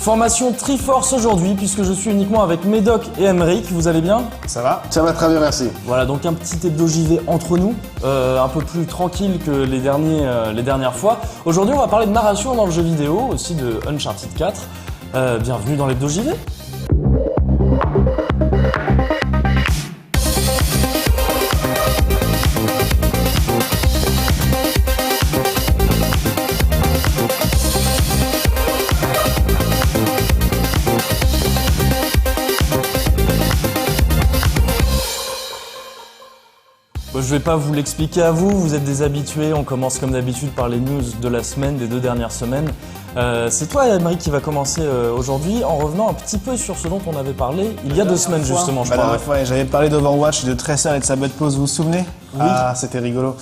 Formation Triforce aujourd'hui, puisque je suis uniquement avec Médoc et Emeric. Vous allez bien? Ça va? Ça va très bien, merci. Voilà, donc un petit hebdo JV entre nous, un peu plus tranquille que les dernières fois. Aujourd'hui, on va parler de narration dans le jeu vidéo, aussi de Uncharted 4. Bienvenue dans l'hebdo JV. Je vais pas vous l'expliquer à vous, vous êtes des habitués, on commence comme d'habitude par les news de la semaine, des 2 dernières semaines. C'est toi, Emeric, qui va commencer aujourd'hui en revenant un petit peu sur ce dont on avait parlé il y a 2 semaines justement, je crois. Ouais, j'avais parlé d'Overwatch, de Tracer et de sa bonne pause, vous vous souvenez? Oui. Ah, c'était rigolo.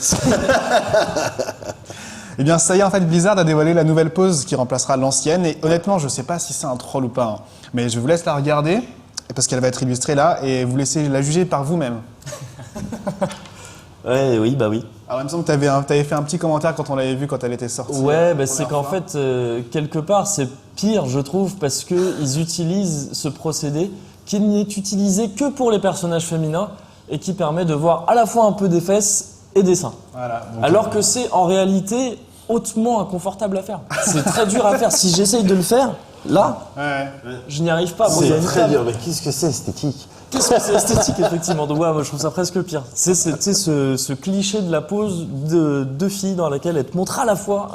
Eh bien, ça y est, en fait, Blizzard a dévoilé la nouvelle pause qui remplacera l'ancienne. Et honnêtement, je sais pas si c'est un troll ou pas, hein. Mais je vous laisse la regarder, parce qu'elle va être illustrée là, et vous laissez la juger par vous-même. Ouais, oui, bah oui. Alors, il me semble que tu avais fait un petit commentaire quand on l'avait vu, quand elle était sortie. Ouais, bah c'est qu'en fait, quelque part, c'est pire, je trouve, parce qu'ils utilisent ce procédé qui n'est utilisé que pour les personnages féminins et qui permet de voir à la fois un peu des fesses et des seins. Voilà. Donc, Alors que c'est en réalité hautement inconfortable à faire. C'est très dur à faire. Si j'essaye de le faire, là, ouais. je n'y arrive pas. Bon, il y a C'est une très table. dur, mais qu'est-ce que c'est esthétique? Qu'est-ce que c'est esthétique, effectivement. Donc, ouais, moi, je trouve ça presque pire. C'est ce cliché de la pose de deux filles dans laquelle elle te montre à la fois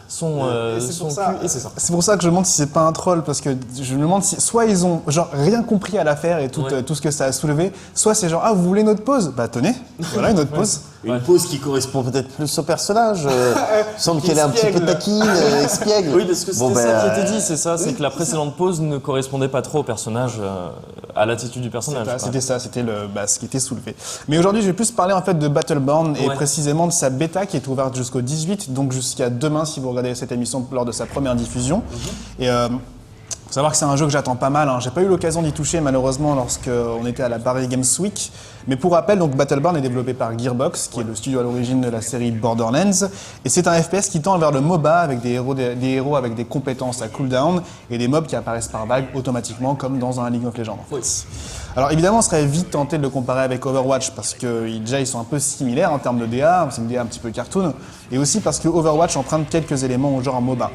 son cul et ses seins. C'est pour ça que je me demande si c'est pas un troll, parce que je me demande si soit ils ont genre rien compris à l'affaire et tout, Ouais. tout ce que ça a soulevé, soit c'est genre ah, vous voulez notre pause? Bah tenez, voilà une autre pause. Une pause qui correspond peut-être plus au personnage. Il semble qu'elle est un petit peu Espiègle. taquine, espiègle. Oui, parce que c'était Bon, ça qui ben, était dit, c'est ça, c'est que la précédente pose ne correspondait pas trop au personnage, à l'attitude du personnage. quoi. C'était ça, c'était ce qui était soulevé. Mais aujourd'hui, je vais plus parler en fait de Battleborn et Ouais. précisément de sa bêta qui est ouverte jusqu'au 18, donc jusqu'à demain si vous regardez cette émission lors de sa première diffusion. Et faut savoir que c'est un jeu que j'attends pas mal, hein. J'ai pas eu l'occasion d'y toucher malheureusement lorsqu'on était à la Paris Games Week. Mais pour rappel, donc Battleborn est développé par Gearbox, qui est le studio à l'origine de la série Borderlands. Et c'est un FPS qui tend vers le MOBA avec des héros avec des compétences à cooldown et des mobs qui apparaissent par vague automatiquement comme dans un League of Legends. Oui. Alors évidemment, on serait vite tenté de le comparer avec Overwatch parce que déjà ils sont un peu similaires en termes de DA, c'est une DA un petit peu cartoon, et aussi parce que Overwatch emprunte quelques éléments au genre MOBA.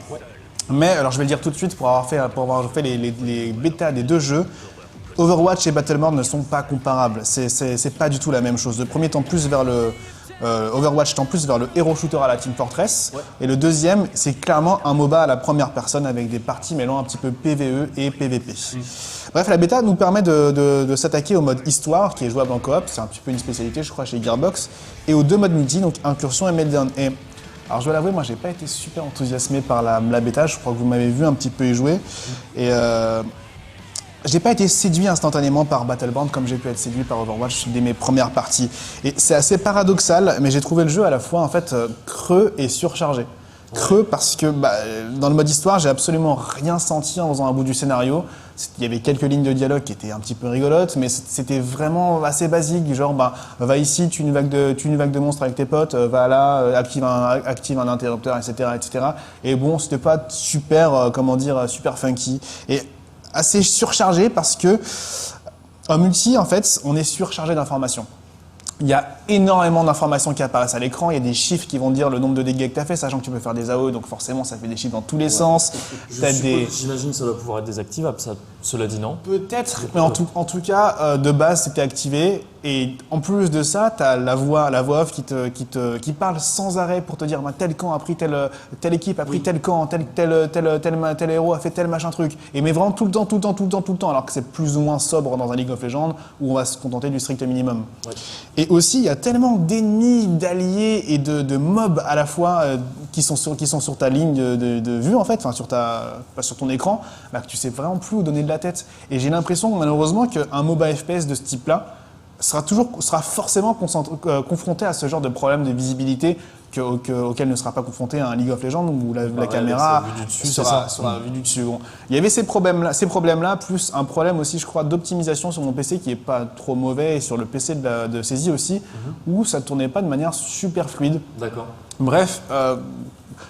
Mais alors je vais le dire tout de suite pour avoir fait les bêtas des 2 jeux, Overwatch et Battleborn ne sont pas comparables. C'est pas du tout la même chose. Le premier tend plus vers le Overwatch tend plus vers le hero shooter à la Team Fortress, et le deuxième c'est clairement un MOBA à la première personne avec des parties mêlant un petit peu PvE et PvP. Bref, la bêta nous permet de s'attaquer au mode histoire qui est jouable en coop, c'est un petit peu une spécialité je crois chez Gearbox, et aux 2 modes multi, donc incursion et meltdown. Et alors je dois l'avouer, moi j'ai pas été super enthousiasmé par la bêta, je crois que vous m'avez vu un petit peu y jouer, et j'ai pas été séduit instantanément par Battleborn comme j'ai pu être séduit par Overwatch dès mes premières parties. Et c'est assez paradoxal, mais j'ai trouvé le jeu à la fois en fait creux et surchargé. Creux parce que dans le mode histoire, j'ai absolument rien senti en faisant un bout du scénario. Il y avait quelques lignes de dialogue qui étaient un petit peu rigolotes, mais c'était vraiment assez basique, genre va ici, tue une vague de monstres avec tes potes, va là, active un interrupteur, etc., etc. Et bon, c'était pas super, super funky. Et assez surchargé parce que en multi, en fait, on est surchargé d'informations. Il y a énormément d'informations qui apparaissent à l'écran, il y a des chiffres qui vont dire le nombre de dégâts que tu as fait, sachant que tu peux faire des AO, donc forcément ça fait des chiffres dans tous les sens. J'imagine que ça doit pouvoir être désactivable, ça, cela dit non. Peut-être, mais en tout cas, de base, c'était activé. Et en plus de ça, tu as la voix off qui parle sans arrêt pour te dire tel camp a pris telle équipe a pris tel camp, tel héros a fait tel machin truc. Et mais vraiment tout le temps, alors que c'est plus ou moins sobre dans un League of Legends où on va se contenter du strict minimum. Ouais. Et aussi, il y a tellement d'ennemis, d'alliés et de mobs à la fois qui sont sur ta ligne de vue en fait, enfin sur ton écran, que tu sais vraiment plus où donner de la tête. Et j'ai l'impression malheureusement qu'un MOBA FPS de ce type-là sera forcément confronté à ce genre de problème de visibilité auquel ne sera pas confronté un League of Legends où la caméra sera vue du dessus. Bon. Il y avait ces problèmes-là, plus un problème aussi, je crois, d'optimisation sur mon PC qui est pas trop mauvais, et sur le PC de saisie aussi, où ça tournait pas de manière super fluide. D'accord. Bref,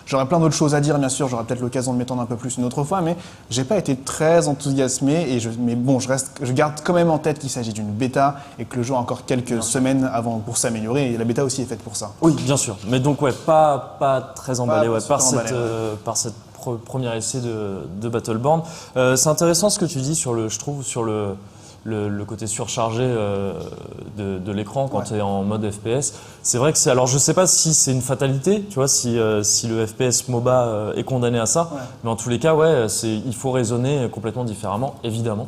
J'aurais plein d'autres choses à dire, bien sûr, j'aurai peut-être l'occasion de m'étendre un peu plus une autre fois, mais j'ai pas été très enthousiasmé, mais bon, je garde quand même en tête qu'il s'agit d'une bêta et que le jeu a encore quelques semaines avant pour s'améliorer, et la bêta aussi est faite pour ça. Oui, bien sûr. Mais donc, ouais, pas très emballé par cette premier essai de Battleborn. C'est intéressant ce que tu dis je trouve, sur le côté surchargé de l'écran quand tu es en mode FPS. C'est vrai que alors je sais pas si c'est une fatalité, tu vois, si le FPS MOBA est condamné à ça, mais en tous les cas, il faut raisonner complètement différemment, évidemment,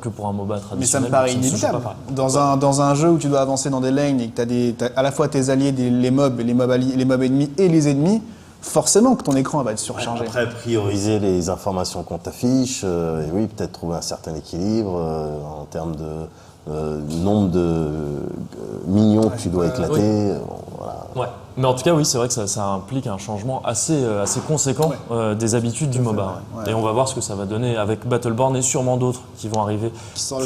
que pour un MOBA traditionnel. Mais ça me paraît inévitable. Dans un jeu où tu dois avancer dans des lanes et que tu as à la fois tes alliés, les mobs ennemis et les ennemis, forcément que ton écran va être surchargé. Après, prioriser les informations qu'on t'affiche, et oui, peut-être trouver un certain équilibre en termes de nombre de minions que tu dois éclater. Voilà. Ouais. Mais en tout cas, oui, c'est vrai que ça implique un changement assez conséquent des habitudes du MOBA. Ouais. Et on va voir ce que ça va donner avec Battleborn et sûrement d'autres qui vont arriver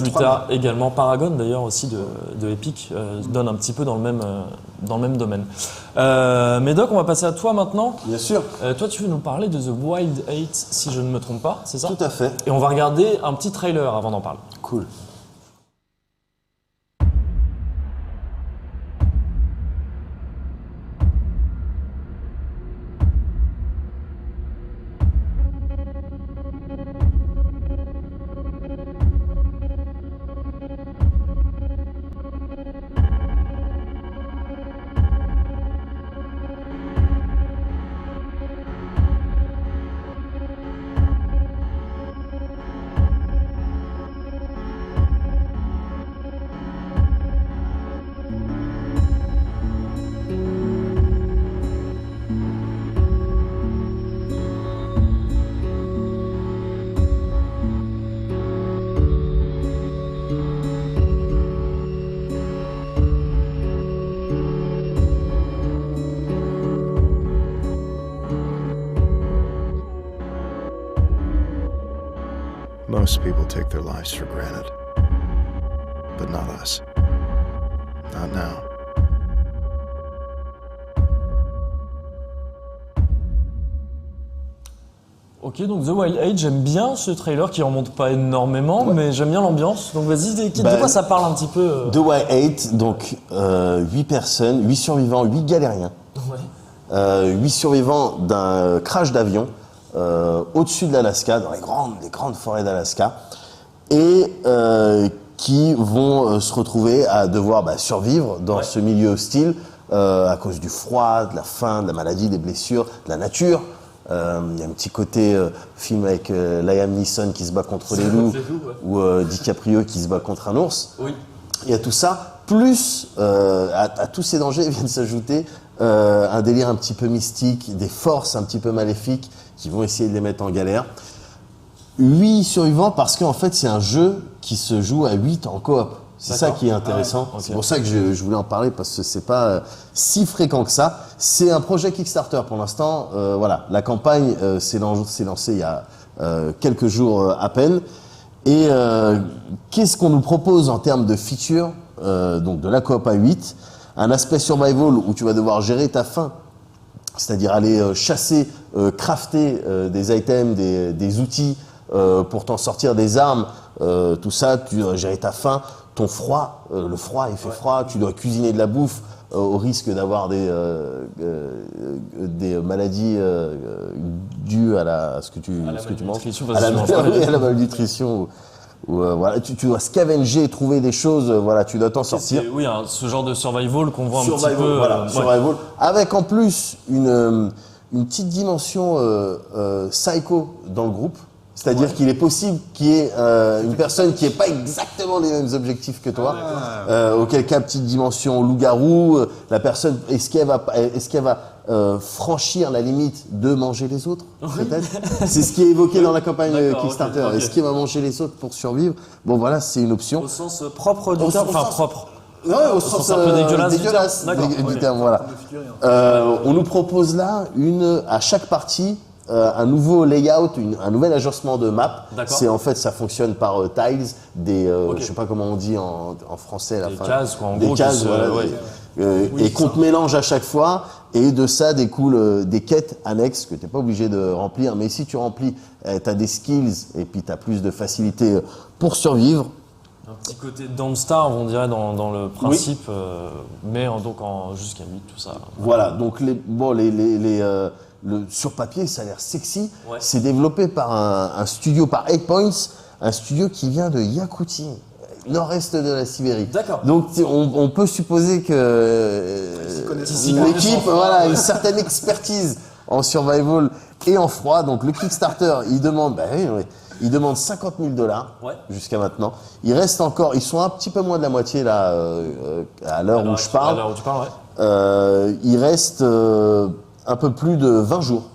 plus tard également. Paragon, d'ailleurs, aussi de Epic, donne un petit peu dans le même domaine. Médoc, on va passer à toi maintenant. Bien sûr. Toi, tu veux nous parler de The Wild 8, si je ne me trompe pas, c'est ça? Tout à fait. Et on va regarder un petit trailer avant d'en parler. Cool. Most people take their lives for granted. But not us. Not now. Ok, donc The Wild 8, j'aime bien ce trailer qui en montre pas énormément, mais j'aime bien l'ambiance. Donc vas-y, de quoi ça parle un petit peu The Wild 8, donc 8 personnes, 8 survivants, 8 galériens. Ouais. 8 survivants d'un crash d'avion au-dessus de l'Alaska, dans les grandes forêts d'Alaska, et qui vont se retrouver à devoir survivre dans ce milieu hostile à cause du froid, de la faim, de la maladie, des blessures, de la nature. Il y a un petit côté film avec Liam Neeson qui se bat contre les loups ou DiCaprio qui se bat contre un ours. Oui. Il y a tout ça, plus à tous ces dangers viennent s'ajouter un délire un petit peu mystique, des forces un petit peu maléfiques qui vont essayer de les mettre en galère. 8 survivants parce qu'en fait c'est un jeu qui se joue à 8 en coop. C'est ça qui est intéressant. C'est pour ça que je voulais en parler parce que c'est pas si fréquent que ça. C'est un projet Kickstarter pour l'instant. Voilà, la campagne s'est lancée il y a quelques jours à peine. Et qu'est-ce qu'on nous propose en termes de features donc de la coop à 8? Un aspect survival où tu vas devoir gérer ta faim, c'est-à-dire aller chasser, crafter des items, des outils pour t'en sortir, des armes, tout ça, tu dois gérer ta faim. Ton froid, le froid, il fait froid, tu dois cuisiner de la bouffe au risque d'avoir des maladies dues à ce que tu manges, à la malnutrition. Voilà, tu dois scavenger, trouver des choses, voilà, tu dois t'en sortir. Oui, ce genre de survival qu'on voit un petit peu. Voilà, survival, avec en plus une petite dimension psycho dans le groupe. C'est-à-dire qu'il est possible qu'il y ait une personne qui n'ait pas exactement les mêmes objectifs que toi. Auquel cas, petite dimension loup-garou. La personne, est-ce qu'elle va franchir la limite de manger les autres, peut-être? C'est ce qui est évoqué dans la campagne Kickstarter. Okay. Est-ce qu'il va manger les autres pour survivre? Bon, voilà, c'est une option. Au sens propre du terme, propre. Non, au sens un peu dégueulasse du terme, voilà. On nous propose là à chaque partie, un nouveau layout, un nouvel agencement de map. C'est en fait, ça fonctionne par tiles, je sais pas comment on dit en français. Des cases, quoi. En des gros, cases, voilà. Et qu'on te mélange à chaque fois Et de ça découlent des quêtes annexes que tu n'es pas obligé de remplir. Mais si tu remplis, tu as des skills et puis tu as plus de facilité pour survivre. Un petit côté Dawnstar, on dirait, dans le principe, mais jusqu'à 8, tout ça. Voilà, donc sur papier, ça a l'air sexy. Ouais. C'est développé par un studio, par 8 Points, un studio qui vient de Yakoutie, nord-est de la Sibérie. D'accord. Donc on peut supposer que l'équipe a une certaine expertise en survival et en froid. Donc le Kickstarter, il demande 50 000 $ jusqu'à maintenant. Il reste encore, ils sont un petit peu moins de la moitié là à l'heure où je parle. À l'heure où tu parles, ouais. Il reste un peu plus de 20 jours.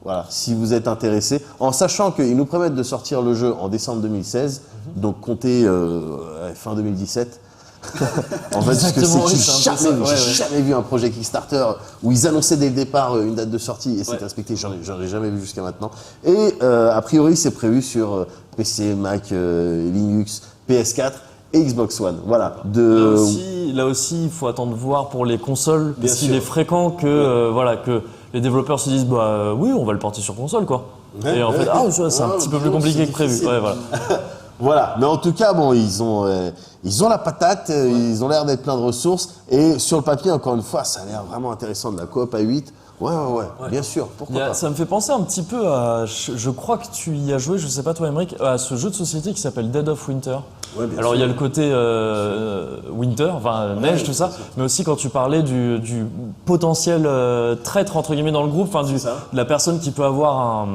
Voilà, si vous êtes intéressé, en sachant qu'ils nous promettent de sortir le jeu en décembre 2016, donc comptez fin 2017. En fait, parce que j'ai jamais vu un projet Kickstarter où ils annonçaient dès le départ une date de sortie et c'était respecté. J'en ai jamais vu jusqu'à maintenant. Et a priori, c'est prévu sur PC, Mac, Linux, PS4 et Xbox One. Voilà. Là aussi, il faut attendre voir pour les consoles, parce qu'il est fréquent que les développeurs se disent oui, on va le porter sur console, quoi. Et en fait, c'est un petit peu plus compliqué que prévu. Ouais, voilà. Voilà, mais en tout cas, ils ont la patate, ils ont l'air d'être plein de ressources, et sur le papier, encore une fois, ça a l'air vraiment intéressant, de la coop à 8. Ouais, bien sûr, pourquoi pas. Ça me fait penser un petit peu à, je crois que tu y as joué, je sais pas toi Aymeric, à ce jeu de société qui s'appelle Dead of Winter. Ouais, bien Alors sûr. il y a le côté winter, neige, tout ça, mais aussi quand tu parlais du potentiel traître entre guillemets dans le groupe, de la personne qui peut avoir un...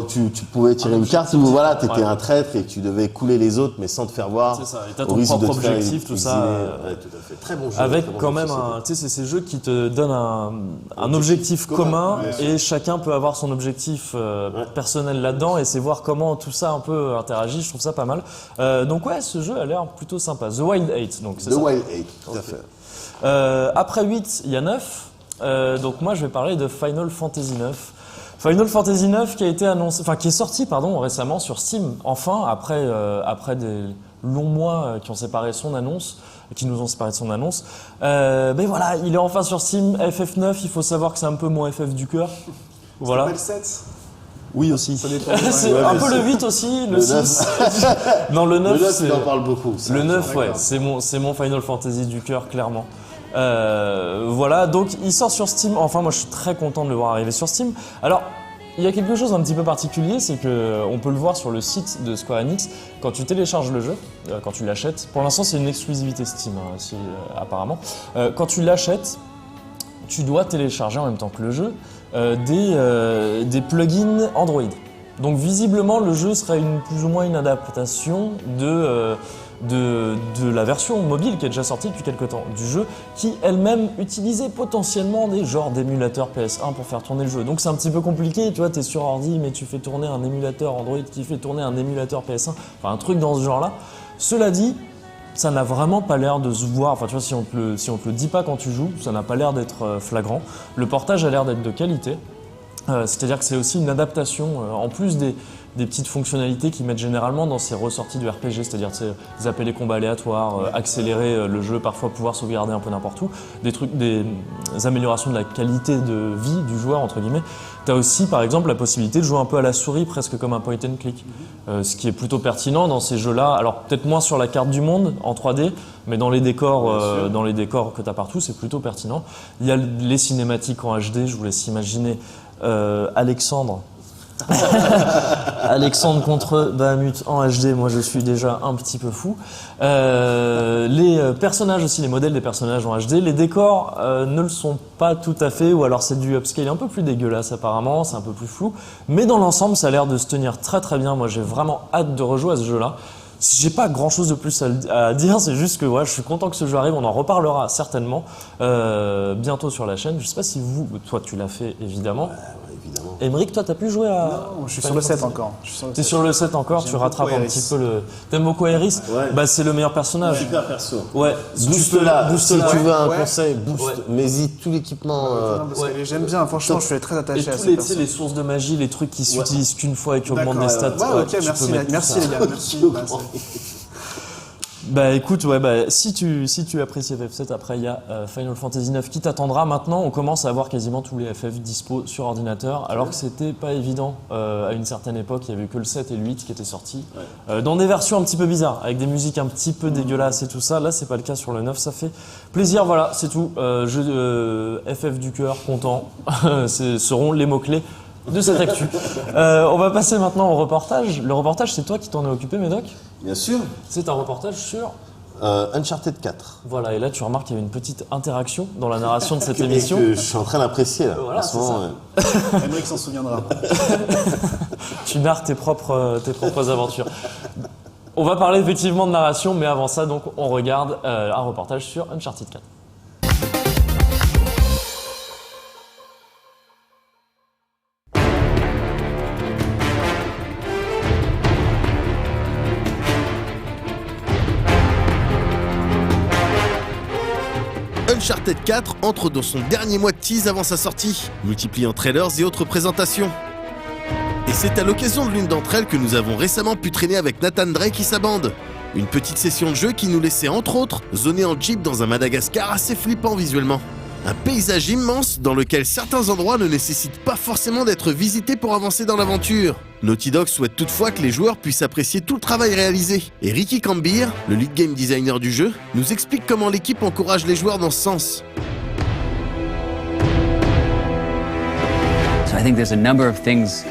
tu pouvais tirer une carte où t'étais un traître et tu devais couler les autres mais sans te faire voir. C'est ça, et t'as ton propre objectif, tout ça. Tout à fait. Très bon jeu. Avec quand même c'est ces jeux qui te donnent un objectif commun et chacun peut avoir son objectif personnel là-dedans et c'est voir comment tout ça un peu interagit, je trouve ça pas mal. Donc ce jeu a l'air plutôt sympa. The Wild 8, donc c'est ça. The Wild 8, tout à fait. Après 8, il y a 9. Donc moi je vais parler de Final Fantasy 9. Final Fantasy 9 qui a été annoncé, qui est sorti récemment sur Steam, enfin après des longs mois qui nous ont séparés de son annonce. Mais voilà, il est enfin sur Steam, FF9, il faut savoir que c'est un peu mon FF du cœur. Voilà. C'est pas le 7 Oui aussi. C'est Ouais, un peu le 8 aussi, le 6. Non, le 9, il en parle beaucoup. Le 9, c'est mon Final Fantasy du cœur, clairement. Voilà, donc il sort sur Steam. Enfin, moi je suis très content de le voir arriver sur Steam. Alors, il y a quelque chose d'un petit peu particulier, c'est que on peut le voir sur le site de Square Enix. Quand tu télécharges le jeu, quand tu l'achètes, pour l'instant c'est une exclusivité Steam, apparemment. Quand tu l'achètes, tu dois télécharger en même temps que le jeu des plugins Android. Donc visiblement le jeu serait plus ou moins une adaptation de la version mobile qui est déjà sortie depuis quelques temps du jeu, qui elle-même utilisait potentiellement des genres d'émulateurs PS1 pour faire tourner le jeu. Donc c'est un petit peu compliqué, tu vois, t'es sur ordi mais tu fais tourner un émulateur Android qui fait tourner un émulateur PS1, enfin un truc dans ce genre-là. Cela dit, ça n'a vraiment pas l'air de se voir, enfin tu vois, si on te le dit pas quand tu joues, ça n'a pas l'air d'être flagrant. Le portage a l'air d'être de qualité. C'est-à-dire que c'est aussi une adaptation, en plus des petites fonctionnalités qu'ils mettent généralement dans ces ressorties du RPG, c'est-à-dire zapper les combats aléatoires, accélérer le jeu, parfois pouvoir sauvegarder un peu n'importe où, des améliorations de la qualité de vie du joueur, entre guillemets. Tu as aussi, par exemple, la possibilité de jouer un peu à la souris, presque comme un point and click, ce qui est plutôt pertinent dans ces jeux-là. Alors peut-être moins sur la carte du monde, en 3D, mais dans les décors que tu as partout, c'est plutôt pertinent. Il y a les cinématiques en HD, je vous laisse imaginer Alexandre contre Bahamut en HD, moi je suis déjà un petit peu fou. Les personnages aussi, les modèles des personnages en HD, les décors ne le sont pas tout à fait, ou alors c'est du upscale un peu plus dégueulasse apparemment, c'est un peu plus flou, mais dans l'ensemble ça a l'air de se tenir très très bien. Moi j'ai vraiment hâte de rejouer à ce jeu-là. J'ai pas grand chose de plus à dire, c'est juste que je suis content que ce jeu arrive, on en reparlera certainement bientôt sur la chaîne. Je sais pas si toi tu l'as fait évidemment. Évidemment. Aymeric, toi t'as pu jouer à... Non, je suis sur le 7 encore. T'es sur le 7 encore, tu rattrapes un petit peu le... T'aimes beaucoup Aeris? Ouais. C'est le meilleur personnage. Super perso. Ouais. Booste-la. Si tu veux un Ouais. conseil, booste. Mais tout l'équipement. Non, parce que j'aime bien, franchement, je suis très Et attaché à tous cette personne. les sources de magie, les trucs qui s'utilisent qu'une fois et qui augmentent D'accord, des stats. ouais, ok, tu peux merci mettre les tout ça. gars, merci. Bah écoute, ouais, bah, si tu apprécies FF7, après il y a Final Fantasy 9 qui t'attendra. Maintenant, on commence à avoir quasiment tous les FF dispo sur ordinateur, alors que c'était pas évident à une certaine époque. Il y avait que le 7 et le 8 qui étaient sortis, dans des versions un petit peu bizarres, avec des musiques un petit peu dégueulasses et tout ça. Là, c'est pas le cas sur le 9, ça fait plaisir. Voilà, c'est tout. FF du cœur, content, ce seront les mots-clés de cette actu. On va passer maintenant au reportage. Le reportage, c'est toi qui t'en es occupé, Médoc ? Bien sûr. C'est un reportage sur... Uncharted 4. Voilà, et là tu remarques qu'il y a une petite interaction dans la narration de cette Et émission. que je suis en train d'apprécier là. Voilà, En ce c'est moment, ça. Emmerich s'en souviendra. Tu narres tes propres aventures. On va parler effectivement de narration, mais avant ça, donc, on regarde un reportage sur Uncharted 4. Uncharted 4 entre dans son dernier mois de tease avant sa sortie, multipliant trailers et autres présentations. Et c'est à l'occasion de l'une d'entre elles que nous avons récemment pu traîner avec Nathan Drake et sa bande. Une petite session de jeu qui nous laissait entre autres zoner en jeep dans un Madagascar assez flippant visuellement. Un paysage immense dans lequel certains endroits ne nécessitent pas forcément d'être visités pour avancer dans l'aventure. Naughty Dog souhaite toutefois que les joueurs puissent apprécier tout le travail réalisé. Et Ricky Cambier, le lead game designer du jeu, nous explique comment l'équipe encourage les joueurs dans ce sens. So I think there's a number of things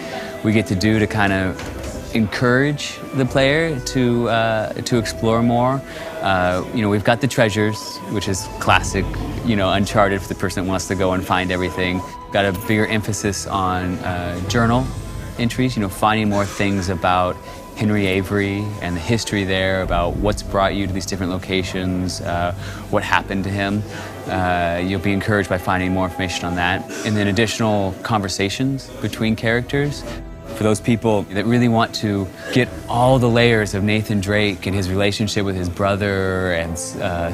we get to do to kind of encourage the player to explore more. We've got the treasures, which is classic, Uncharted for the person that wants to go and find everything. Got a bigger emphasis on journal entries, finding more things about Henry Avery and the history there, about what's brought you to these different locations, what happened to him. You'll be encouraged by finding more information on that. And then additional conversations between characters. For those people that really want to get all the layers of Nathan Drake and his relationship with his brother and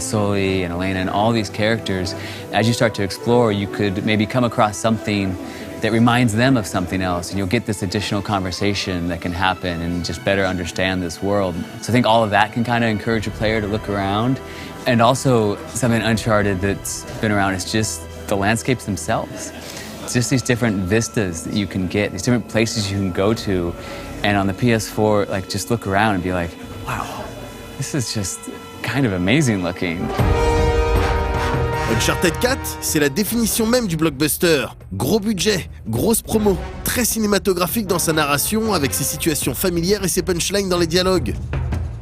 Sully and Elena and all these characters, as you start to explore, you could maybe come across something that reminds them of something else, and you'll get this additional conversation that can happen and just better understand this world. So I think all of that can kind of encourage a player to look around. And also something Uncharted that's been around is just the landscapes themselves. It's just these different vistas that you can get, these different places you can go to. And on the PS4, just look around and be like, wow, this is just kind of amazing looking. Uncharted 4, c'est la définition même du blockbuster. Gros budget, grosse promo, très cinématographique dans sa narration avec ses situations familières et ses punchlines dans les dialogues.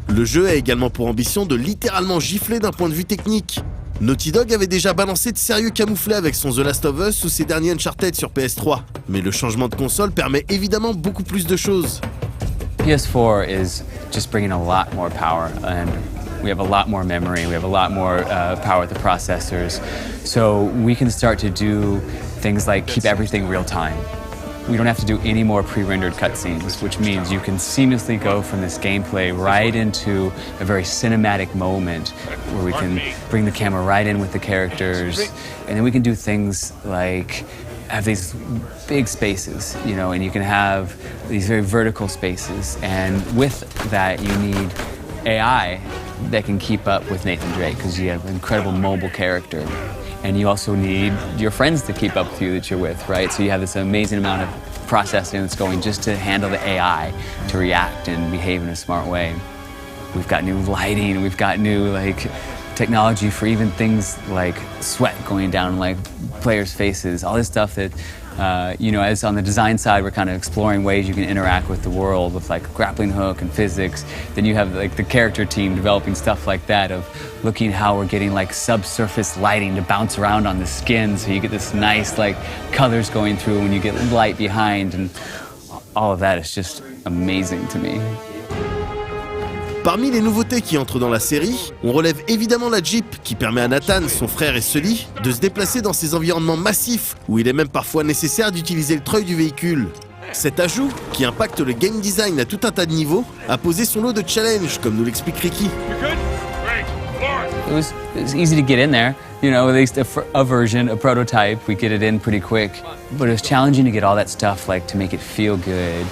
Le jeu a également pour ambition de littéralement gifler d'un point de vue technique. Naughty Dog avait déjà balancé de sérieux camouflets avec son The Last of Us ou ses derniers Uncharted sur PS3. Mais le changement de console permet évidemment beaucoup plus de choses. PS4 is just bringing a lot more power, and we have a lot more memory, we have a lot more power with the processors. So we can start to do things like keep everything real time. We don't have to do any more pre-rendered cutscenes, which means you can seamlessly go from this gameplay right into a very cinematic moment where we can bring the camera right in with the characters, and then we can do things like have these big spaces, and you can have these very vertical spaces, and with that you need AI that can keep up with Nathan Drake because you have an incredible mobile character. And you also need your friends to keep up with you that you're with, right? So you have this amazing amount of processing that's going just to handle the AI to react and behave in a smart way. We've got new lighting, we've got new technology for even things like sweat going down players' faces, all this stuff that as on the design side, we're kind of exploring ways you can interact with the world with grappling hook and physics. Then you have the character team developing stuff like that of looking how we're getting subsurface lighting to bounce around on the skin, so you get this nice colors going through when you get light behind, and all of that is just amazing to me. Parmi les nouveautés qui entrent dans la série, on relève évidemment la Jeep qui permet à Nathan, son frère et Sully de se déplacer dans ces environnements massifs où il est même parfois nécessaire d'utiliser le treuil du véhicule. Cet ajout, qui impacte le game design à tout un tas de niveaux, a posé son lot de challenges, comme nous l'explique Ricky. It was easy to get in there, at least a version, a prototype, we get it in pretty quick. But it was challenging to get all that stuff, to make it feel good,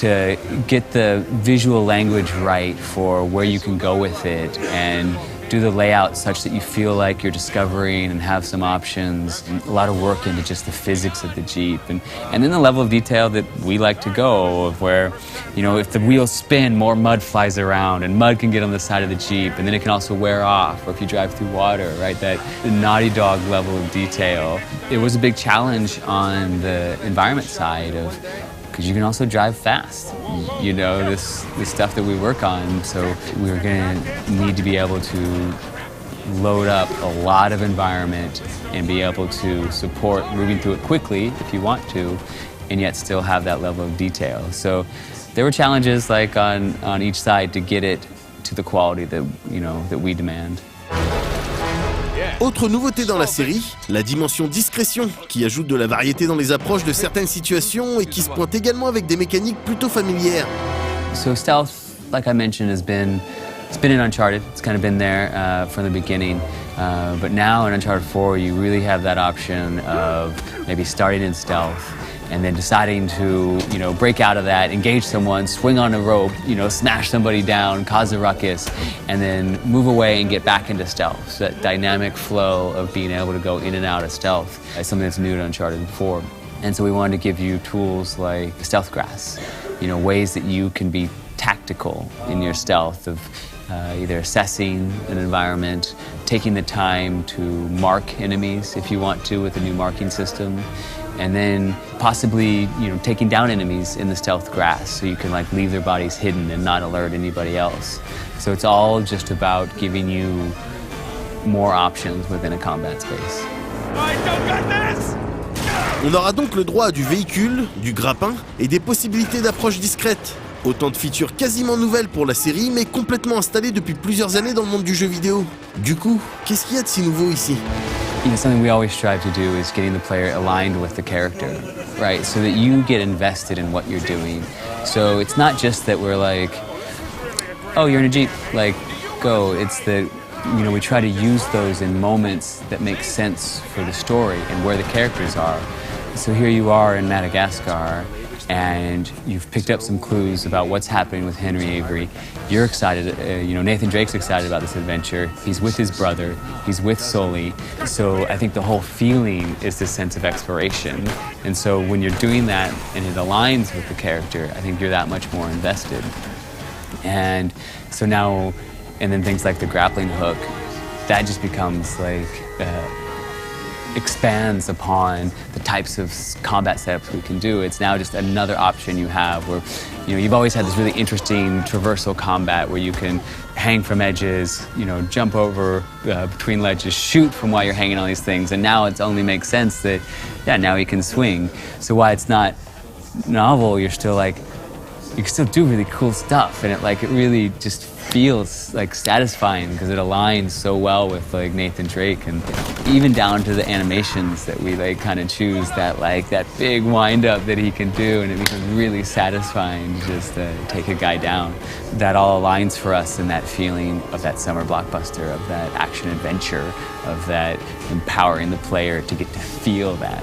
to get the visual language right for where you can go with it and do the layout such that you feel like you're discovering and have some options. And a lot of work into just the physics of the Jeep. And then the level of detail that we like to go of where, you know, if the wheels spin, more mud flies around and mud can get on the side of the Jeep and then it can also wear off, or if you drive through water, right? That Naughty Dog level of detail. It was a big challenge on the environment side of, because you can also drive fast, you know, this stuff that we work on. So we're gonna need to be able to load up a lot of environment and be able to support moving through it quickly if you want to, and yet still have that level of detail. So there were challenges like on each side to get it to the quality that, you know, that we demand. Autre nouveauté dans la série, la dimension discrétion, qui ajoute de la variété dans les approches de certaines situations et qui se pointe également avec des mécaniques plutôt familières. So stealth, like I mentioned, it's been in Uncharted. It's kind of been there from the beginning. But now in Uncharted 4, you really have that option of maybe starting in stealth and then deciding to, you know, break out of that, engage someone, swing on a rope, you know, smash somebody down, cause a ruckus, and then move away and get back into stealth. So that dynamic flow of being able to go in and out of stealth is something that's new to Uncharted 4. And so we wanted to give you tools like stealth grass, you know, ways that you can be tactical in your stealth of either assessing an environment, taking the time to mark enemies if you want to with a new marking system, and then possibly, you know, taking down enemies in the stealth grass so you can like leave their bodies hidden and not alert anybody else. So it's all just about giving you more options within a combat space. On aura donc le droit à du véhicule, du grappin et des possibilités d'approche discrète. Autant de features quasiment nouvelles pour la série, mais complètement installées depuis plusieurs années dans le monde du jeu vidéo. Du coup, qu'est-ce qu'il y a de si nouveau ici? You know, something we always strive to do is getting the player aligned with the character, right? So that you get invested in what you're doing. So it's not just that we're like, oh, you're in a Jeep, like, go. It's that, you know, we try to use those in moments that make sense for the story and where the characters are. So here you are in Madagascar, and you've picked up some clues about what's happening with Henry Avery. You're excited, you know, Nathan Drake's excited about this adventure. He's with his brother, he's with Sully. So I think the whole feeling is this sense of exploration. And so when you're doing that and it aligns with the character, I think you're that much more invested. And so now, and then things like the grappling hook, that just becomes like, expands upon the types of combat setups we can do. It's now just another option you have where, you know, you've always had this really interesting traversal combat where you can hang from edges, you know, jump over between ledges, shoot from while you're hanging on these things. And now it only makes sense that, yeah, now you can swing. So while it's not novel, you're still like, you can still do really cool stuff. And it really just feels like satisfying because it aligns so well with like Nathan Drake, and even down to the animations that we like kind of choose, that like that big wind up that he can do, and it becomes really satisfying to just take a guy down. That all aligns for us in that feeling of that summer blockbuster, of that action adventure, of that empowering the player to get to feel that.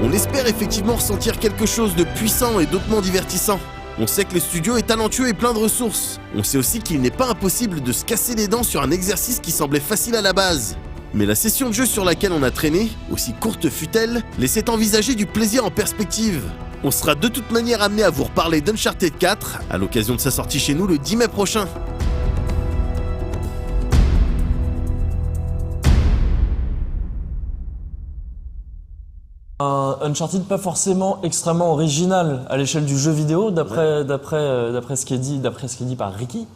On espère effectivement ressentir quelque chose de puissant et d'autrement divertissant. On sait que le studio est talentueux et plein de ressources. On sait aussi qu'il n'est pas impossible de se casser les dents sur un exercice qui semblait facile à la base. Mais la session de jeu sur laquelle on a traîné, aussi courte fut-elle, laissait envisager du plaisir en perspective. On sera de toute manière amené à vous reparler d'Uncharted 4 à l'occasion de sa sortie chez nous le 10 mai prochain. Uncharted pas forcément extrêmement original à l'échelle du jeu vidéo, d'après ce qui est dit par Ricky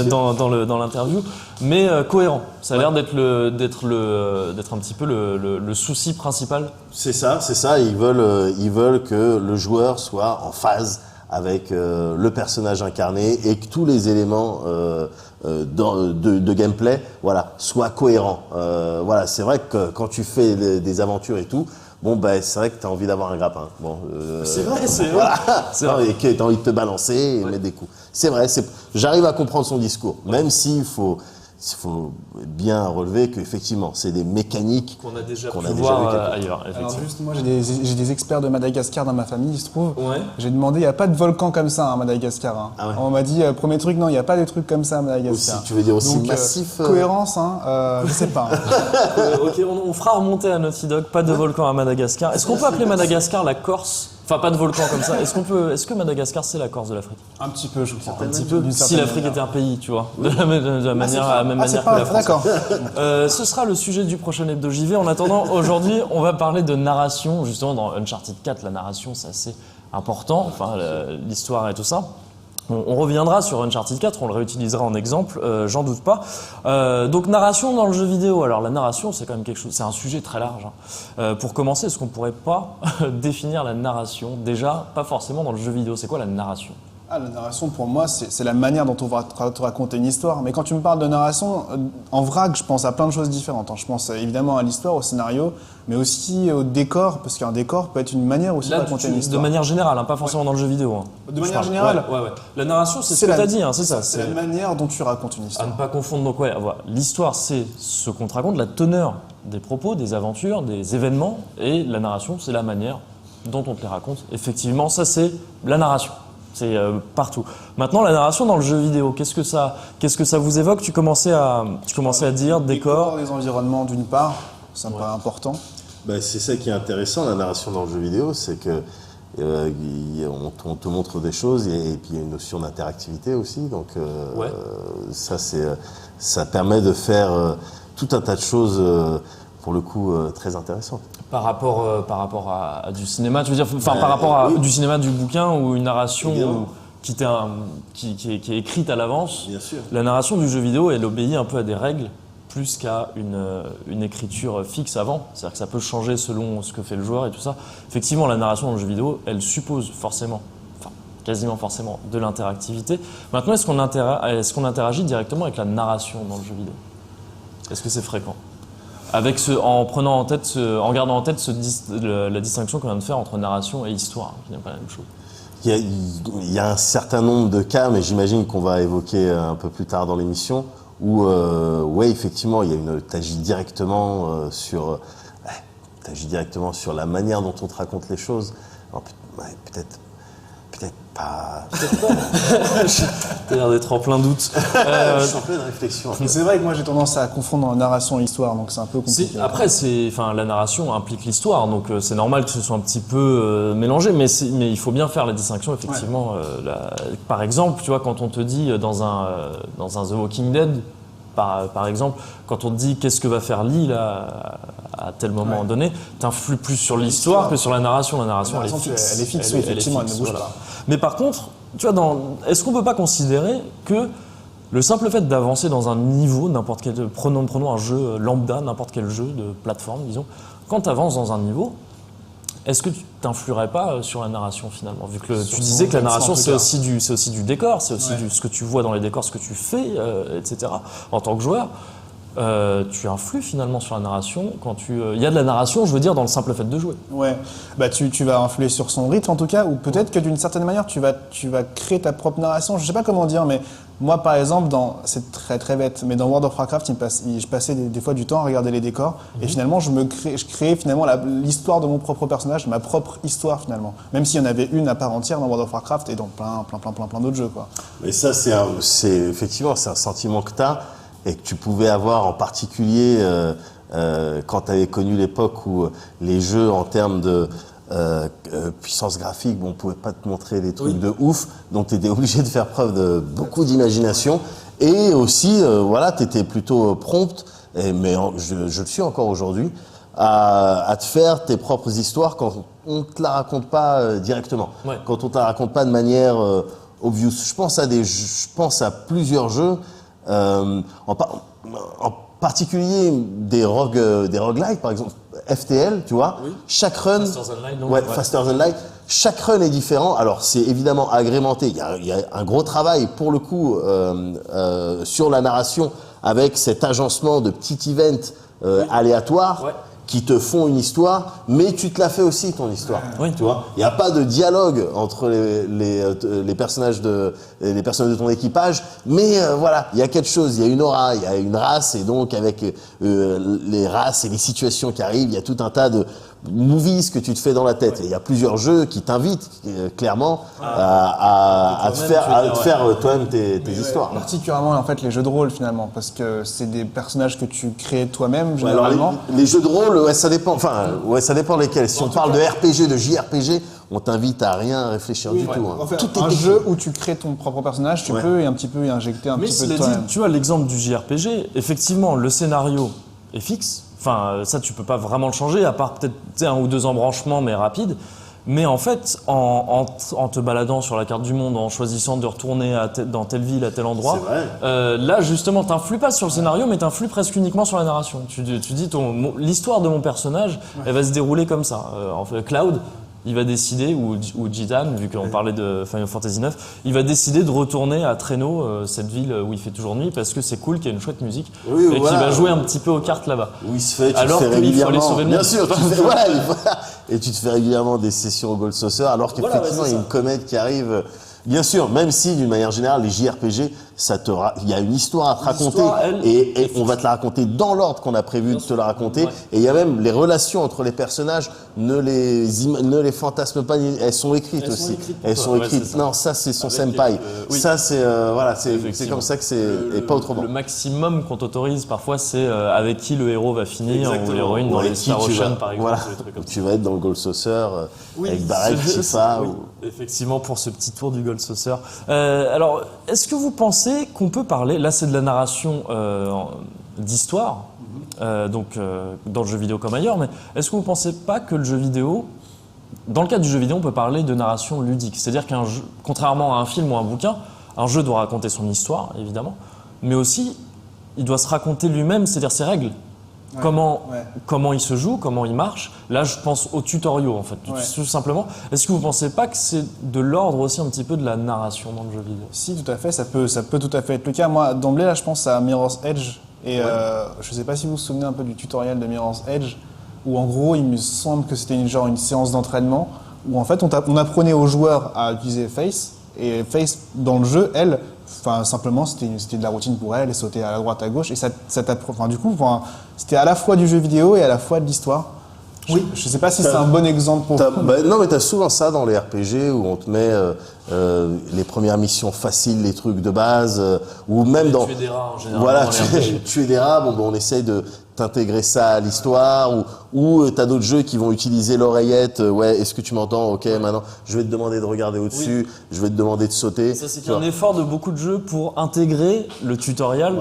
dans l'interview, mais cohérent. Ça a l'air d'être un petit peu le souci principal. C'est ça. Ils veulent que le joueur soit en phase avec le personnage incarné et que tous les éléments de gameplay, voilà, soient cohérents. Voilà, c'est vrai que quand tu fais des aventures et tout, bon, ben, c'est vrai que t'as envie d'avoir un grappin. Bon, c'est vrai. Et que t'as envie de te balancer et mettre des coups. C'est vrai, j'arrive à comprendre son discours. Même s'il faut il faut bien relever qu'effectivement, c'est des mécaniques Qu'on a déjà qu'on pu a déjà voir vu quelque part. ailleurs, Alors effectivement. juste, moi j'ai des experts de Madagascar dans ma famille, il se trouve. Ouais. J'ai demandé, il n'y a pas de volcan comme ça à Madagascar. Hein. Ah ouais. On m'a dit, premier truc, non, il n'y a pas de trucs comme ça à Madagascar. Aussi, tu veux dire aussi Donc, massif cohérence, je sais pas. Ok, on fera remonter à Naughty Dog, pas de volcan à Madagascar. Est-ce qu'on peut appeler Madagascar la Corse? Enfin, pas de volcan comme ça. Est-ce que Madagascar c'est la Corse de l'Afrique? Un petit peu, je crois. Un petit peu. D'une Si certaine l'Afrique manière. était un pays, tu vois, de la même manière c'est que pas la France. d'accord. Ce sera le sujet du prochain Hebdo JV. En attendant, aujourd'hui, on va parler de narration. Justement, dans Uncharted 4, la narration, c'est assez important. Enfin, l'histoire et tout ça. On reviendra sur Uncharted 4, on le réutilisera en exemple, j'en doute pas. Donc narration dans le jeu vidéo. Alors la narration, c'est quand même quelque chose, c'est un sujet très large. Hein. Pour commencer, est-ce qu'on pourrait pas définir la narration déjà, pas forcément dans le jeu vidéo. C'est quoi la narration? Ah, la narration, pour moi, c'est la manière dont on va te raconter une histoire. Mais quand tu me parles de narration, en vrac, je pense à plein de choses différentes. Hein. Je pense évidemment à l'histoire, au scénario, mais aussi au décor, parce qu'un décor peut être une manière aussi de raconter une de histoire. manière générale, hein, pas forcément dans le jeu vidéo. Hein. De manière générale. Ouais. La narration, c'est ce que tu as dit, hein, c'est ça. C'est la manière dont tu racontes une À histoire. ne pas confondre, donc ouais, voilà. L'histoire c'est ce qu'on te raconte, la teneur des propos, des aventures, des événements, et la narration c'est la manière dont on te les raconte. Effectivement, ça c'est la narration, c'est partout. Maintenant, la narration dans le jeu vidéo, qu'est-ce que ça vous évoque? Tu commençais à dire décor. Les environnements d'une part, ça me paraît important. Ben, c'est ça qui est intéressant, la narration dans le jeu vidéo, c'est que on te montre des choses et puis il y a une notion d'interactivité aussi. Donc ça permet de faire tout un tas de choses pour le coup très intéressantes. Par rapport à du cinéma, tu veux dire, enfin par rapport à oui. du cinéma, du bouquin ou une narration Évidemment. qui est écrite à l'avance. Bien sûr. La narration du jeu vidéo, elle obéit un peu à des règles plus qu'à une écriture fixe avant. C'est-à-dire que ça peut changer selon ce que fait le joueur et tout ça. Effectivement, la narration dans le jeu vidéo, elle suppose forcément, enfin quasiment forcément, de l'interactivité. Maintenant, est-ce qu'on interagit directement avec la narration dans le jeu vidéo? Est-ce que c'est fréquent? En gardant en tête la distinction qu'on vient de faire entre narration et histoire, qui n'est pas la même chose. Il y a un certain nombre de cas, mais j'imagine qu'on va évoquer un peu plus tard dans l'émission, où effectivement, t'agis directement sur la manière dont on te raconte les choses. Alors, peut-être pas. T'as l'air d'être en plein doute. Je suis en pleine réflexion. Mais c'est vrai que moi j'ai tendance à confondre narration et histoire, donc c'est un peu compliqué. Après, la narration implique l'histoire, donc c'est normal que ce soit un petit peu mélangé, mais il faut bien faire la distinction, effectivement. Par exemple, tu vois, quand on te dit dans un The Walking Dead, par exemple, quand on te dit qu'est-ce que va faire Lee là, à tel moment donné, t'influes plus sur l'histoire que sur la narration. La narration, elle est fixe. Elle est fixe, oui, effectivement, elle ne bouge pas. Mais par contre, tu vois, est-ce qu'on peut pas considérer que le simple fait d'avancer dans un niveau, n'importe quel, prenons un jeu lambda, n'importe quel jeu de plateforme, disons, quand tu avances dans un niveau, est-ce que tu t'influerais pas sur la narration finalement? Vu que tu disais que la narration c'est aussi du décor, c'est aussi ce que tu vois dans les décors, ce que tu fais, etc. En tant que joueur, tu influes finalement sur la narration quand il y a de la narration, je veux dire, dans le simple fait de jouer. Ouais, tu vas influer sur son rythme en tout cas, ou peut-être que d'une certaine manière tu vas créer ta propre narration. Je sais pas comment dire, mais moi par exemple, c'est très très bête, mais dans World of Warcraft, je passais des fois du temps à regarder les décors et finalement je créais finalement l'histoire de mon propre personnage, ma propre histoire finalement. Même s'il y en avait une à part entière dans World of Warcraft et dans plein d'autres jeux quoi. Mais ça effectivement c'est un sentiment que tu as et que tu pouvais avoir en particulier quand tu avais connu l'époque où les jeux en termes de puissance graphique, on pouvait pas te montrer des trucs de ouf, donc tu étais obligé de faire preuve de beaucoup d'imagination et aussi tu étais plutôt prompt, mais je le suis encore aujourd'hui, à te faire tes propres histoires quand on te la raconte pas directement, quand on te la raconte pas de manière obvious. Je pense à plusieurs jeux, en particulier des roguelites, par exemple FTL, tu vois. Chaque run, Faster Than Light, chaque run est différent. Alors c'est évidemment agrémenté. Il y a un gros travail pour le coup sur la narration avec cet agencement de petits events aléatoires qui te font une histoire, mais tu te la fais aussi ton histoire. Oui. Tu vois, il n'y a pas de dialogue entre les personnages de ton équipage, mais voilà, il y a quelque chose, il y a une aura, il y a une race, et donc avec les races et les situations qui arrivent, il y a tout un tas de movies que tu te fais dans la tête. Et il y a plusieurs jeux qui t'invitent clairement à te faire toi-même tes histoires. Particulièrement en fait les jeux de rôle finalement, parce que c'est des personnages que tu crées toi-même Ouais, alors, généralement. les jeux de rôle, ouais, ça dépend. Enfin, ouais, ça dépend lesquels. Si on parle de RPG, de JRPG, on t'invite à rien réfléchir du tout. Hein. En fait, Tout est un technique. jeu où tu crées ton propre personnage, tu peux et un petit peu y injecter un Mais petit peu de cela dit, toi-même. tu vois l'exemple du JRPG, effectivement le scénario est fixe, enfin ça tu peux pas vraiment le changer à part peut-être un ou deux embranchements mais rapides. Mais en fait, en te baladant sur la carte du monde, en choisissant de retourner dans telle ville, à tel endroit, là justement, t'influes pas sur le scénario, mais t'influes presque uniquement sur la narration. Tu dis, l'histoire de mon personnage, elle va se dérouler comme ça. En fait, Cloud, il va décider, ou Jitan, vu qu'on parlait de Final Fantasy IX, il va décider de retourner à Traîneau, cette ville où il fait toujours nuit, parce que c'est cool, qu'il y a une chouette musique, et qu'il va jouer un petit peu aux cartes là-bas. Où il se fait, Alors qu'il faut aller sauver le Bien monde. sûr, et tu te fais régulièrement des sessions au Gold Saucer, alors qu'effectivement, il y a une comète qui arrive. Bien sûr, même si d'une manière générale, les JRPG, il y a une histoire à te raconter, et on va te la raconter dans l'ordre qu'on a prévu de te la raconter. Ouais. Et il y a même les relations entre les personnages, ne les fantasme pas, elles sont écrites aussi. Elles sont Ouais, écrites. c'est ça. Non, ça c'est son Avec, senpai. oui. Ça c'est voilà, c'est Effectivement. comme ça que c'est et pas autrement. Le maximum qu'on t'autorise parfois, c'est avec qui le héros va finir, Exactement. ou l'héroïne dans Avec les qui Star tu Ocean vas- par exemple. Voilà. Des trucs comme ça. Tu vas être dans le Gold Saucer avec Barrett, ce jeu, Tifa. oui, effectivement, pour ce petit tour du Gold Saucer. Alors, est-ce que vous pensez qu'on peut parler, là c'est de la narration d'histoire, dans le jeu vidéo comme ailleurs, mais est-ce que vous pensez pas que le jeu vidéo, dans le cas du jeu vidéo, on peut parler de narration ludique? C'est-à-dire qu'un jeu, contrairement à un film ou un bouquin, un jeu doit raconter son histoire, évidemment, mais aussi, il doit se raconter lui-même, c'est-à-dire ses règles. Comment il se joue, comment il marche. Là, je pense aux tutoriaux, en fait, tout simplement. Est-ce que vous ne pensez pas que c'est de l'ordre aussi un petit peu de la narration dans le jeu vidéo? Si, tout à fait, ça peut tout à fait être le cas. Moi, d'emblée, là, je pense à Mirror's Edge. Et je ne sais pas si vous vous souvenez un peu du tutoriel de Mirror's Edge, où en gros, il me semble que c'était une séance d'entraînement, où en fait, on apprenait aux joueurs à utiliser Face. Et Face, dans le jeu, elle, simplement, c'était de la routine pour elle, elle sautait à droite, à gauche. Et c'était à la fois du jeu vidéo et à la fois de l'histoire. Oui. Je ne sais pas si c'est un bon exemple pour vous. Non, mais t'as souvent ça dans les RPG où on te met les premières missions faciles, les trucs de base, ou même dans. Tuer des rats en général. Voilà, dans les RPG. tuer des rats. On essaye de t'intégrer ça à l'histoire, ou t'as d'autres jeux qui vont utiliser l'oreillette. Est-ce que tu m'entends? Ok, maintenant, je vais te demander de regarder au-dessus, je vais te demander de sauter. Ça, c'est un effort de beaucoup de jeux pour intégrer le tutoriel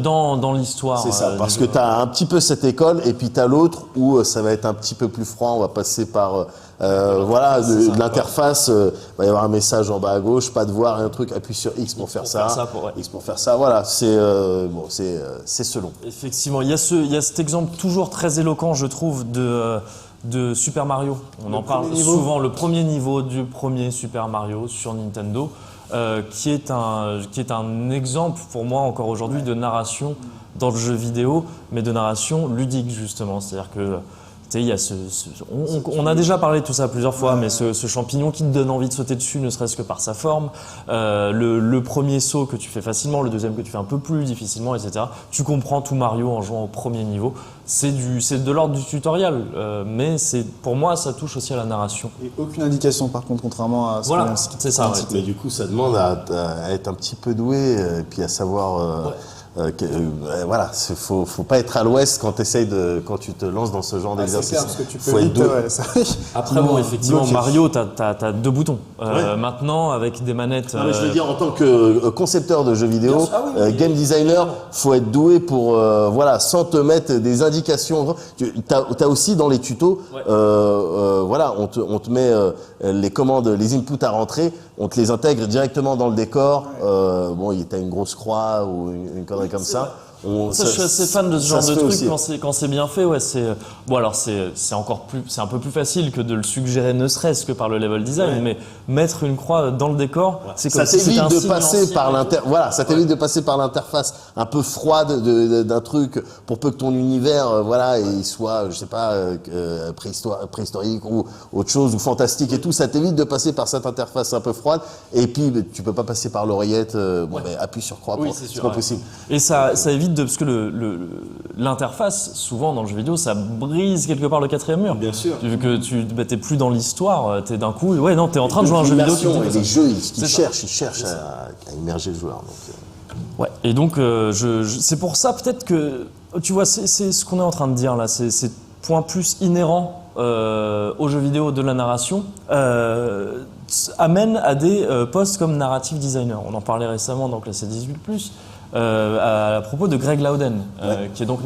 dans l'histoire. C'est ça, parce que tu as un petit peu cette école, et puis tu as l'autre où ça va être un petit peu plus froid, on va passer par de l'interface, va y avoir un message en bas à gauche, pas de voir, un truc, appuie sur X pour faire ça, X pour faire ça, voilà, c'est selon. Effectivement, il y a cet exemple toujours très éloquent, je trouve, de Super Mario. On en parle souvent, le premier niveau du premier Super Mario sur Nintendo, qui est un exemple pour moi encore aujourd'hui de narration dans le jeu vidéo, mais de narration ludique justement. C'est-à-dire que il y a on a déjà parlé de tout ça plusieurs fois, mais ce champignon qui te donne envie de sauter dessus, ne serait-ce que par sa forme, le premier saut que tu fais facilement, le deuxième que tu fais un peu plus difficilement, etc. Tu comprends tout Mario en jouant au premier niveau. C'est de l'ordre du tutoriel, mais pour moi, ça touche aussi à la narration. Et aucune indication, par contre, contrairement à ce Voilà, qu'on vient de c'est ça. Mais du coup, ça demande à être un petit peu doué, et puis à savoir. Voilà, faut pas être à l'ouest quand tu te lances dans ce genre d'exercice. Parce que tu peux Faut être vite, doué. Après, effectivement, Mario, t'as deux boutons. Maintenant, avec des manettes. Non, mais je veux dire, en tant que concepteur de jeux vidéo, game designer, faut être doué pour, sans te mettre des indications. T'as aussi dans les tutos, on te met les commandes, les inputs à rentrer, on te les intègre directement dans le décor. T'as une grosse croix ou une connerie comme ça. Ça, je suis assez fan de ce genre se de fait truc aussi. quand c'est bien fait. Ouais, bon alors c'est encore plus, c'est un peu plus facile que de le suggérer, ne serait-ce que par le level design, mais mettre une croix dans le décor, c'est comme Ça si c'était t'évite un de signe passer ancien. par ça t'évite de passer par l'interface un peu froide d'un truc pour peu que ton univers, il soit, je sais pas, préhistorique ou autre chose ou fantastique et tout. Ça t'évite de passer par cette interface un peu froide. Et puis tu peux pas passer par l'oreillette. Appuie sur croix. Oui, c'est sûr, pas ouais. possible. Et ça évite parce que l'interface, souvent dans le jeu vidéo, ça brise quelque part le quatrième mur. Bien sûr. Vu que t'es plus dans l'histoire, t'es d'un coup, t'es en train de jouer à un jeu vidéo qui te dit et ça. les jeux, C'est ils ça. cherchent à immerger le joueur. Donc, Ouais. Et donc, c'est pour ça peut-être que, tu vois, c'est ce qu'on est en train de dire là, ces points plus inhérents aux jeux vidéo de la narration amènent à des postes comme narrative designer. On en parlait récemment dans Classé 18+, à propos de Greg Louden, qui est donc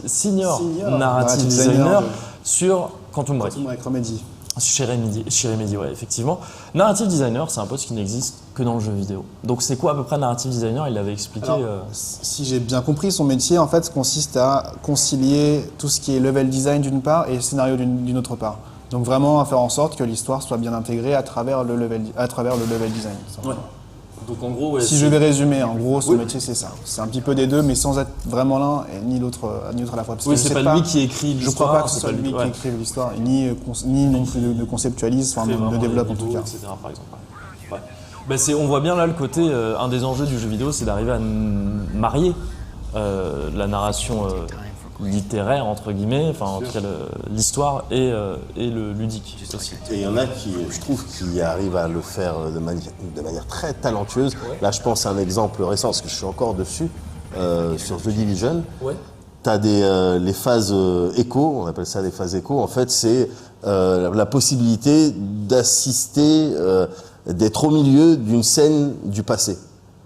senior narrative designer sur Quantum Break. Avec Remedy. Chez Remedy, ouais, effectivement. Narrative designer, c'est un poste qui n'existe que dans le jeu vidéo. Donc c'est quoi à peu près narrative designer? Il l'avait expliqué. Alors, si j'ai bien compris, son métier en fait consiste à concilier tout ce qui est level design d'une part et scénario d'une autre part. Donc vraiment à faire en sorte que l'histoire soit bien intégrée à travers le level design. Ouais. Donc en gros, Si je vais résumer, en gros, son métier c'est ça. C'est un petit peu des deux, mais sans être vraiment l'un et ni l'autre à la fois. Parce que c'est je sais pas lui qui écrit Je l'histoire. crois pas que ce c'est soit pas lui qui ouais. écrive l'histoire, ni non plus de conceptualise, enfin de développe en tout cas. Etc., par exemple. Ouais. Ben, on voit bien là le côté, un des enjeux du jeu vidéo, c'est d'arriver à marier la narration littéraire, entre guillemets, enfin en tout cas l'histoire et le ludique aussi. Et il y en a qui, je trouve, qui arrivent à le faire de manière très talentueuse. Ouais. Là, je pense à un exemple récent, parce que je suis encore dessus, sur The Division. Ouais. Tu as les phases écho, on appelle ça les phases écho. En fait, c'est la possibilité d'assister, d'être au milieu d'une scène du passé.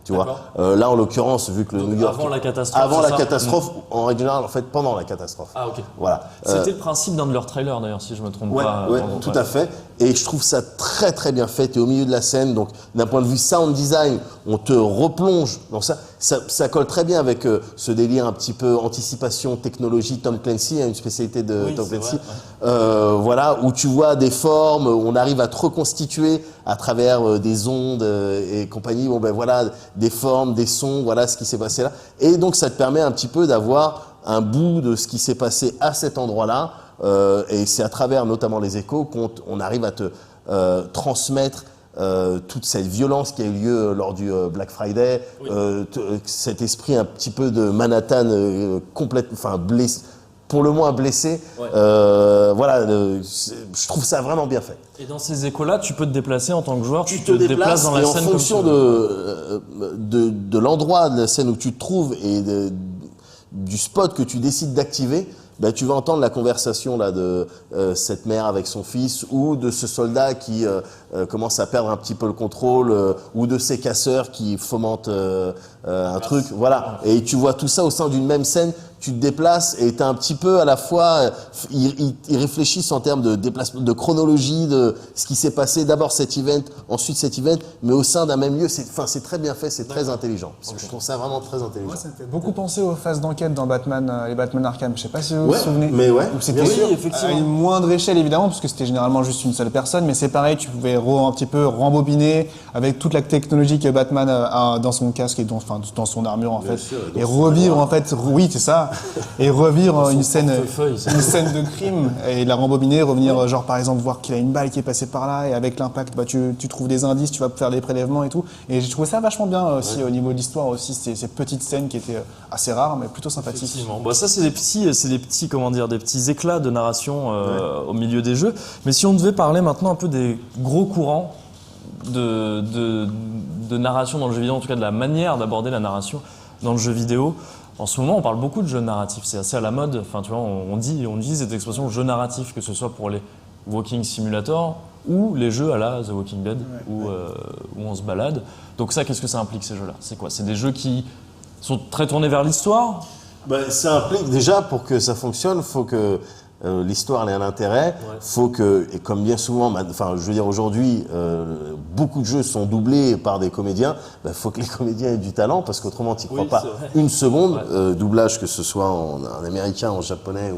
Tu vois. Là, en l'occurrence, vu que le Donc, New York... avant la catastrophe, Avant c'est la ça catastrophe, en règle générale, en fait, pendant la catastrophe. Ah ok. Voilà. C'était le principe d'un de leurs trailers d'ailleurs, si je me trompe pas. Ouais, tout à fait. Et je trouve ça très très bien fait. Tu es au milieu de la scène, donc d'un point de vue sound design, on te replonge dans ça. Ça colle très bien avec ce délire un petit peu anticipation, technologie. Tom Clancy a une spécialité de Oui, Tom c'est Clancy. vrai, Voilà, où tu vois des formes, où on arrive à te reconstituer à travers des ondes et compagnie. Bon ben voilà, des formes, des sons, voilà ce qui s'est passé là. Et donc ça te permet un petit peu d'avoir un bout de ce qui s'est passé à cet endroit-là. Et c'est à travers notamment les échos qu'on arrive à te transmettre toute cette violence qui a eu lieu lors du Black Friday, cet esprit un petit peu de Manhattan blessé, pour le moins blessé. Ouais. Je trouve ça vraiment bien fait. Et dans ces échos-là, tu peux te déplacer en tant que joueur, Tu te déplaces dans la et en scène fonction comme tu veux. de l'endroit de la scène où tu te trouves et du spot que tu décides d'activer, ben, tu vas entendre la conversation là de cette mère avec son fils ou de ce soldat qui commence à perdre un petit peu le contrôle ou de ces casseurs qui fomentent un truc. Voilà. Et tu vois tout ça au sein d'une même scène. Tu te déplaces et tu as un petit peu à la fois, ils réfléchissent en termes de déplacement, de chronologie, de ce qui s'est passé, d'abord cet event, ensuite cet event, mais au sein d'un même lieu, c'est très bien fait, c'est très intelligent. Je trouve ça vraiment très intelligent. Moi, ça me fait beaucoup penser aux phases d'enquête dans Batman, les Batman Arkham. Je sais pas si vous vous souvenez. Mais ouais, Où c'était bien sûr. à une moindre échelle évidemment, parce que c'était généralement juste une seule personne, mais c'est pareil, tu pouvais un petit peu rembobiner avec toute la technologie que Batman a dans son casque et dans son armure en fait, sûr, et revivre en fait, oui c'est ça, et revivre une scène de crime et la rembobiner, revenir genre par exemple voir qu'il a une balle qui est passée par là et avec l'impact tu trouves des indices, tu vas faire des prélèvements et tout, et j'ai trouvé ça vachement bien aussi au niveau de l'histoire aussi, ces petites scènes qui étaient assez rares mais plutôt sympathiques. Effectivement. Bon, ça c'est des petits comment dire, des petits éclats de narration au milieu des jeux. Mais si on devait parler maintenant un peu des gros courants de narration dans le jeu vidéo, en tout cas de la manière d'aborder la narration dans le jeu vidéo. En ce moment, on parle beaucoup de jeux narratifs, c'est assez à la mode. Enfin, tu vois, on dit cette expression jeu narratif, que ce soit pour les walking simulator ou les jeux à la The Walking Dead, où on se balade. Donc ça, qu'est-ce que ça implique ces jeux-là? C'est quoi? C'est des jeux qui sont très tournés vers l'histoire? Ça implique déjà, pour que ça fonctionne, faut que l'histoire elle a un intérêt. Faut que, et comme bien souvent, enfin, je veux dire aujourd'hui, beaucoup de jeux sont doublés par des comédiens. Faut que les comédiens aient du talent parce qu'autrement, tu crois pas une seconde. Doublage, que ce soit en américain, en japonais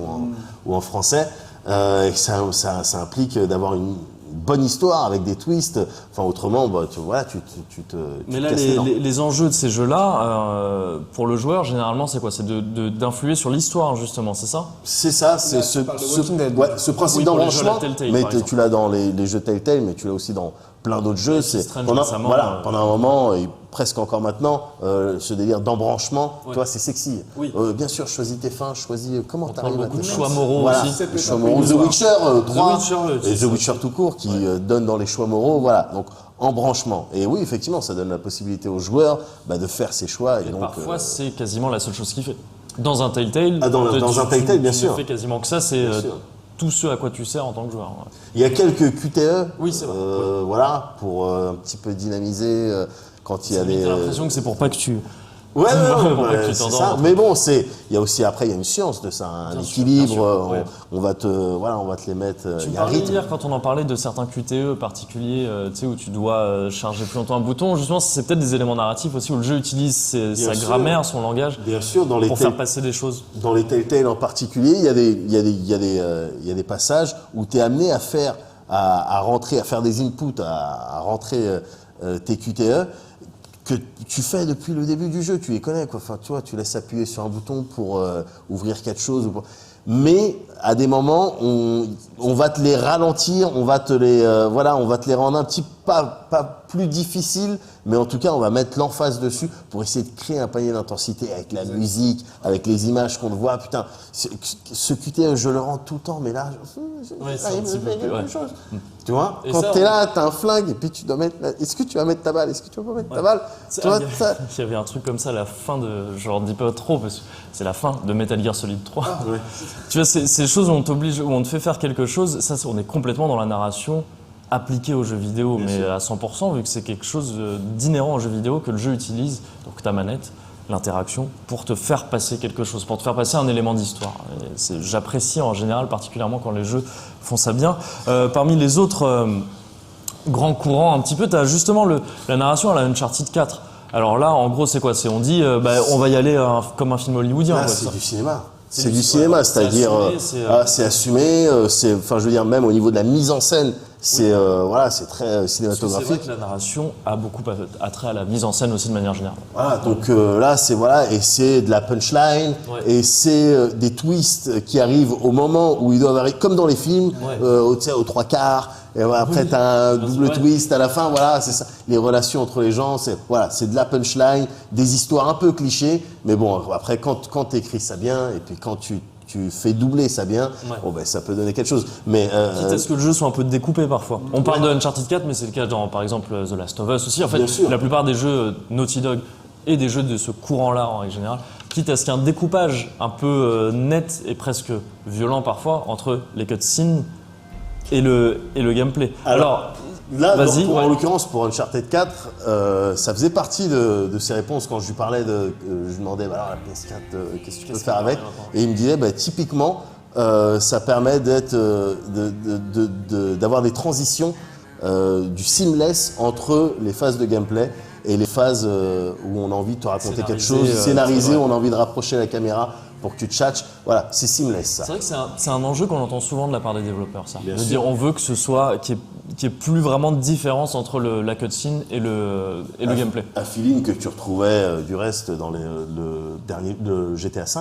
ou en français. Et ça implique d'avoir une bonne histoire avec des twists. Enfin, autrement, tu te Mais là, casses les dents. les enjeux de ces jeux-là, pour le joueur, généralement, c'est quoi? C'est d'influer sur l'histoire, justement, c'est ça? C'est ça, c'est ce principe Oui, pour les jeux, la d'embranchement. Telltale, Mais par exemple. tu l'as dans les jeux Telltale, mais tu l'as aussi dans plein d'autres jeux. C'est Strange pendant, récemment, pendant un moment et presque encore maintenant, ce délire d'embranchement, toi, c'est sexy. Oui. Bien sûr, choisis tes fins, choisis comment On t'arrives parle à beaucoup de tes choix fins. moraux Voilà, aussi. les choix moraux. The Witcher 3 Witcher, et The Witcher tout court qui donne dans les choix moraux. Voilà, donc embranchement. Et oui, effectivement, ça donne la possibilité aux joueurs de faire ses choix. Et donc, parfois, c'est quasiment la seule chose qu'il fait. Dans un Telltale, dans un Telltale, bien sûr. Tu ne fais quasiment que ça, c'est Bien sûr. tout ce à quoi tu sers en tant que joueur. il y a quelques QTE, Oui, c'est vrai. voilà, pour un petit peu dynamiser quand il y a des. T'as l'impression que c'est pour pas que tu... Ouais, Pour pas que tu c'est t'endormes. ça. Mais bon, il y a aussi après il y a une science de ça, un Bien sûr, équilibre. bien sûr, ouais. On va te les mettre. Tu Il y a un parlais rythme. hier quand on en parlait de certains QTE particuliers, tu sais, où tu dois charger plus longtemps un bouton. Justement, c'est peut-être des éléments narratifs aussi où le jeu utilise sa sûr. grammaire, son langage, Bien sûr, dans les pour faire passer des choses. Dans les Telltale en particulier, il y a des passages où tu es amené à faire des inputs, à rentrer tes QTE que tu fais depuis le début du jeu. Tu les connais, quoi. Enfin, tu vois, tu laisses appuyer sur un bouton pour ouvrir quelque chose. Mais à des moments, on va te les ralentir, on va te les rendre un petit pas plus difficiles, mais en tout cas, on va mettre l'emphase dessus pour essayer de créer un panier d'intensité avec la musique, avec les images qu'on voit. Putain, ce QTE, je le rends tout le temps, mais là, c'est un petit peu plus, ouais. chose. Tu vois, Et quand ça, t'es là, t'as un flingue, et puis tu dois mettre. Est-ce que tu vas mettre ta balle? Est-ce que tu vas pas mettre ta balle? Tu vois, ça. Il y avait un truc comme ça à la fin de... Je leur dis pas trop, parce que c'est la fin de Metal Gear Solid 3. Tu vois, c'est ces choses où on t'oblige, où on te fait faire quelque chose, ça, on est complètement dans la narration appliquée aux jeux vidéo, mais à 100%, vu que c'est quelque chose d'inhérent aux jeux vidéo que le jeu utilise, donc ta manette, l'interaction, pour te faire passer quelque chose, pour te faire passer un élément d'histoire. J'apprécie en général particulièrement quand les jeux font ça bien. Parmi les autres grands courants, un petit peu, tu as justement la narration à la Uncharted 4. Alors là, en gros, c'est quoi? On dit, on va y aller comme un film hollywoodien. Là, quoi, c'est ça. du cinéma. C'est du cinéma, c'est-à-dire, c'est assumé, enfin, je veux dire, même au niveau de la mise en scène, c'est très cinématographique. C'est vrai que la narration a beaucoup attrait à la mise en scène aussi de manière générale. Voilà, donc là, et c'est de la punchline, et c'est des twists qui arrivent au moment où ils doivent arriver, comme dans les films, aux trois quarts, et voilà, après t'as un double twist à la fin, voilà, c'est ça. Les relations entre les gens, c'est de la punchline, des histoires un peu clichés, mais bon, après, quand t'écris ça bien, et puis quand tu fais doubler ça bien, ça peut donner quelque chose. Mais quitte à ce que le jeu soit un peu découpé parfois. On parle de Uncharted 4, mais c'est le cas dans, par exemple, The Last of Us aussi. En fait, la plupart des jeux Naughty Dog et des jeux de ce courant-là en règle générale, quitte à ce qu'il y ait un découpage un peu net et presque violent parfois entre les cutscenes et le gameplay. Alors là, vas-y. En l'occurrence, pour Uncharted 4, ça faisait partie de ses réponses quand je lui parlais je lui demandais, alors la PS4, qu'est-ce que tu peux faire avec? Et il me disait, typiquement, ça permet d'avoir des transitions, du seamless entre les phases de gameplay et les phases où on a envie de te raconter quelque chose, scénarisé, où on a envie de rapprocher la caméra pour que tu te tchatches. Voilà, c'est seamless, ça. C'est vrai que c'est un enjeu qu'on entend souvent de la part des développeurs, ça. Bien De sûr. dire, on veut que ce soit, qu'il y ait plus vraiment de différence entre la cutscene et le gameplay. Un feeling que tu retrouvais du reste dans le GTA V.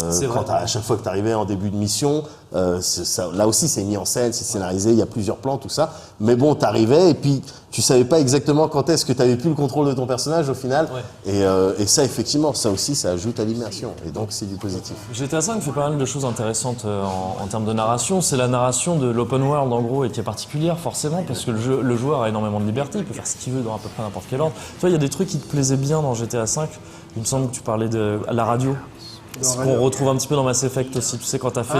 C'est vrai. À chaque fois que tu arrivais en début de mission, là aussi c'est mis en scène, c'est scénarisé, il y a plusieurs plans, tout ça. Mais bon, tu arrivais et puis tu savais pas exactement quand est-ce que tu avais plus le contrôle de ton personnage au final. Et ça, effectivement, ça aussi, ça ajoute à l'immersion. Et donc c'est du positif. GTA V fait pas mal de choses intéressantes en termes de narration. C'est la narration de l'open world en gros et qui est particulière forcément parce que le joueur a énormément de liberté, il peut faire ce qu'il veut dans à peu près n'importe quel ordre. Toi, il y a des trucs qui te plaisaient bien dans GTA V. Il me semble que tu parlais de la radio. Ce qu'on retrouve un petit peu dans Mass Effect aussi. Tu sais, quand tu as fait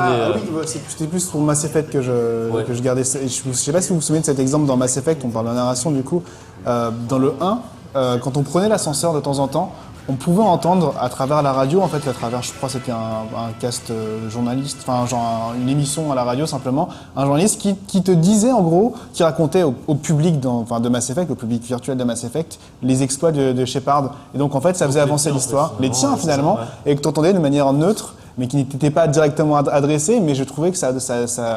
c'était plus pour Mass Effect que je gardais. Je sais pas si vous vous souvenez de cet exemple dans Mass Effect, on parle de narration du coup. Dans le 1, quand on prenait l'ascenseur de temps en temps, on pouvait entendre à travers la radio, en fait, à travers, je crois que c'était un cast journaliste, enfin genre une émission à la radio simplement, un journaliste qui te disait en gros, qui racontait au public de Mass Effect, au public virtuel de Mass Effect, les exploits de Shepard. Et donc en fait, ça faisait avancer l'histoire, les tiens finalement, et que tu entendais de manière neutre, mais qui n'était pas directement adressé, mais je trouvais que ça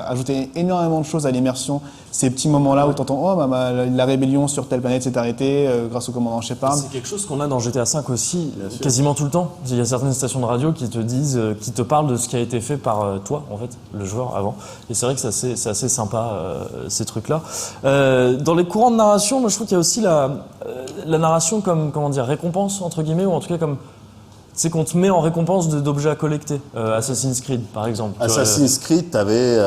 ajoutait énormément de choses à l'immersion. Ces petits moments-là où tu entends la rébellion sur telle planète s'est arrêtée grâce au commandant Shepard. C'est quelque chose qu'on a dans GTA V aussi, quasiment tout le temps. Il y a certaines stations de radio qui te disent, qui te parlent de ce qui a été fait par toi, en fait, le joueur avant. Et c'est vrai que c'est assez sympa, ces trucs-là. Dans les courants de narration, moi je trouve qu'il y a aussi la narration comme, comment dire, récompense, entre guillemets, ou en tout cas comme... C'est qu'on te met en récompense d'objets à collecter. Assassin's Creed, par exemple. Assassin's Creed, t'avais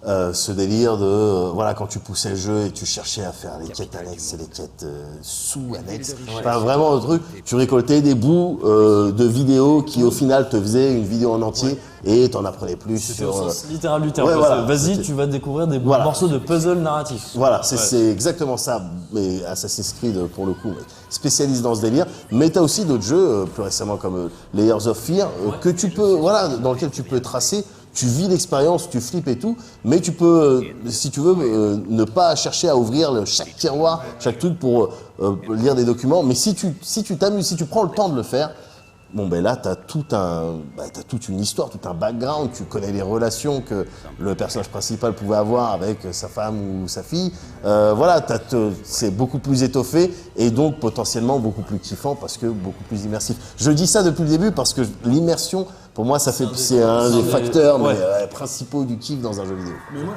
ce délire de voilà, quand tu poussais le jeu et tu cherchais à faire les quêtes annexes et les quêtes sous-annexes. Enfin, vraiment le truc, tu récoltais des bouts de vidéos qui au final te faisaient une vidéo en entier et t'en apprenais plus sur... Au sens littéral du terme. Ouais, voilà, vas-y, tu vas découvrir des morceaux de puzzle narratif. Voilà, c'est exactement ça. Mais Assassin's Creed, pour le coup, spécialise dans ce délire. Mais t'as aussi d'autres jeux, plus récemment comme Layers of Fear, que tu peux, voilà, dans lequel tu peux tracer. Tu vis l'expérience, tu flippes et tout, mais tu peux, si tu veux, ne pas chercher à ouvrir chaque tiroir, chaque truc pour lire des documents. Mais si tu t'amuses, si tu prends le temps de le faire, bon ben là t'as toute une histoire, tout un background. Tu connais les relations que le personnage principal pouvait avoir avec sa femme ou sa fille. Voilà, c'est beaucoup plus étoffé et donc potentiellement beaucoup plus kiffant parce que beaucoup plus immersif. Je dis ça depuis le début parce que l'immersion, pour moi, c'est un des facteurs principaux du kiff dans un jeu vidéo. Mais moi,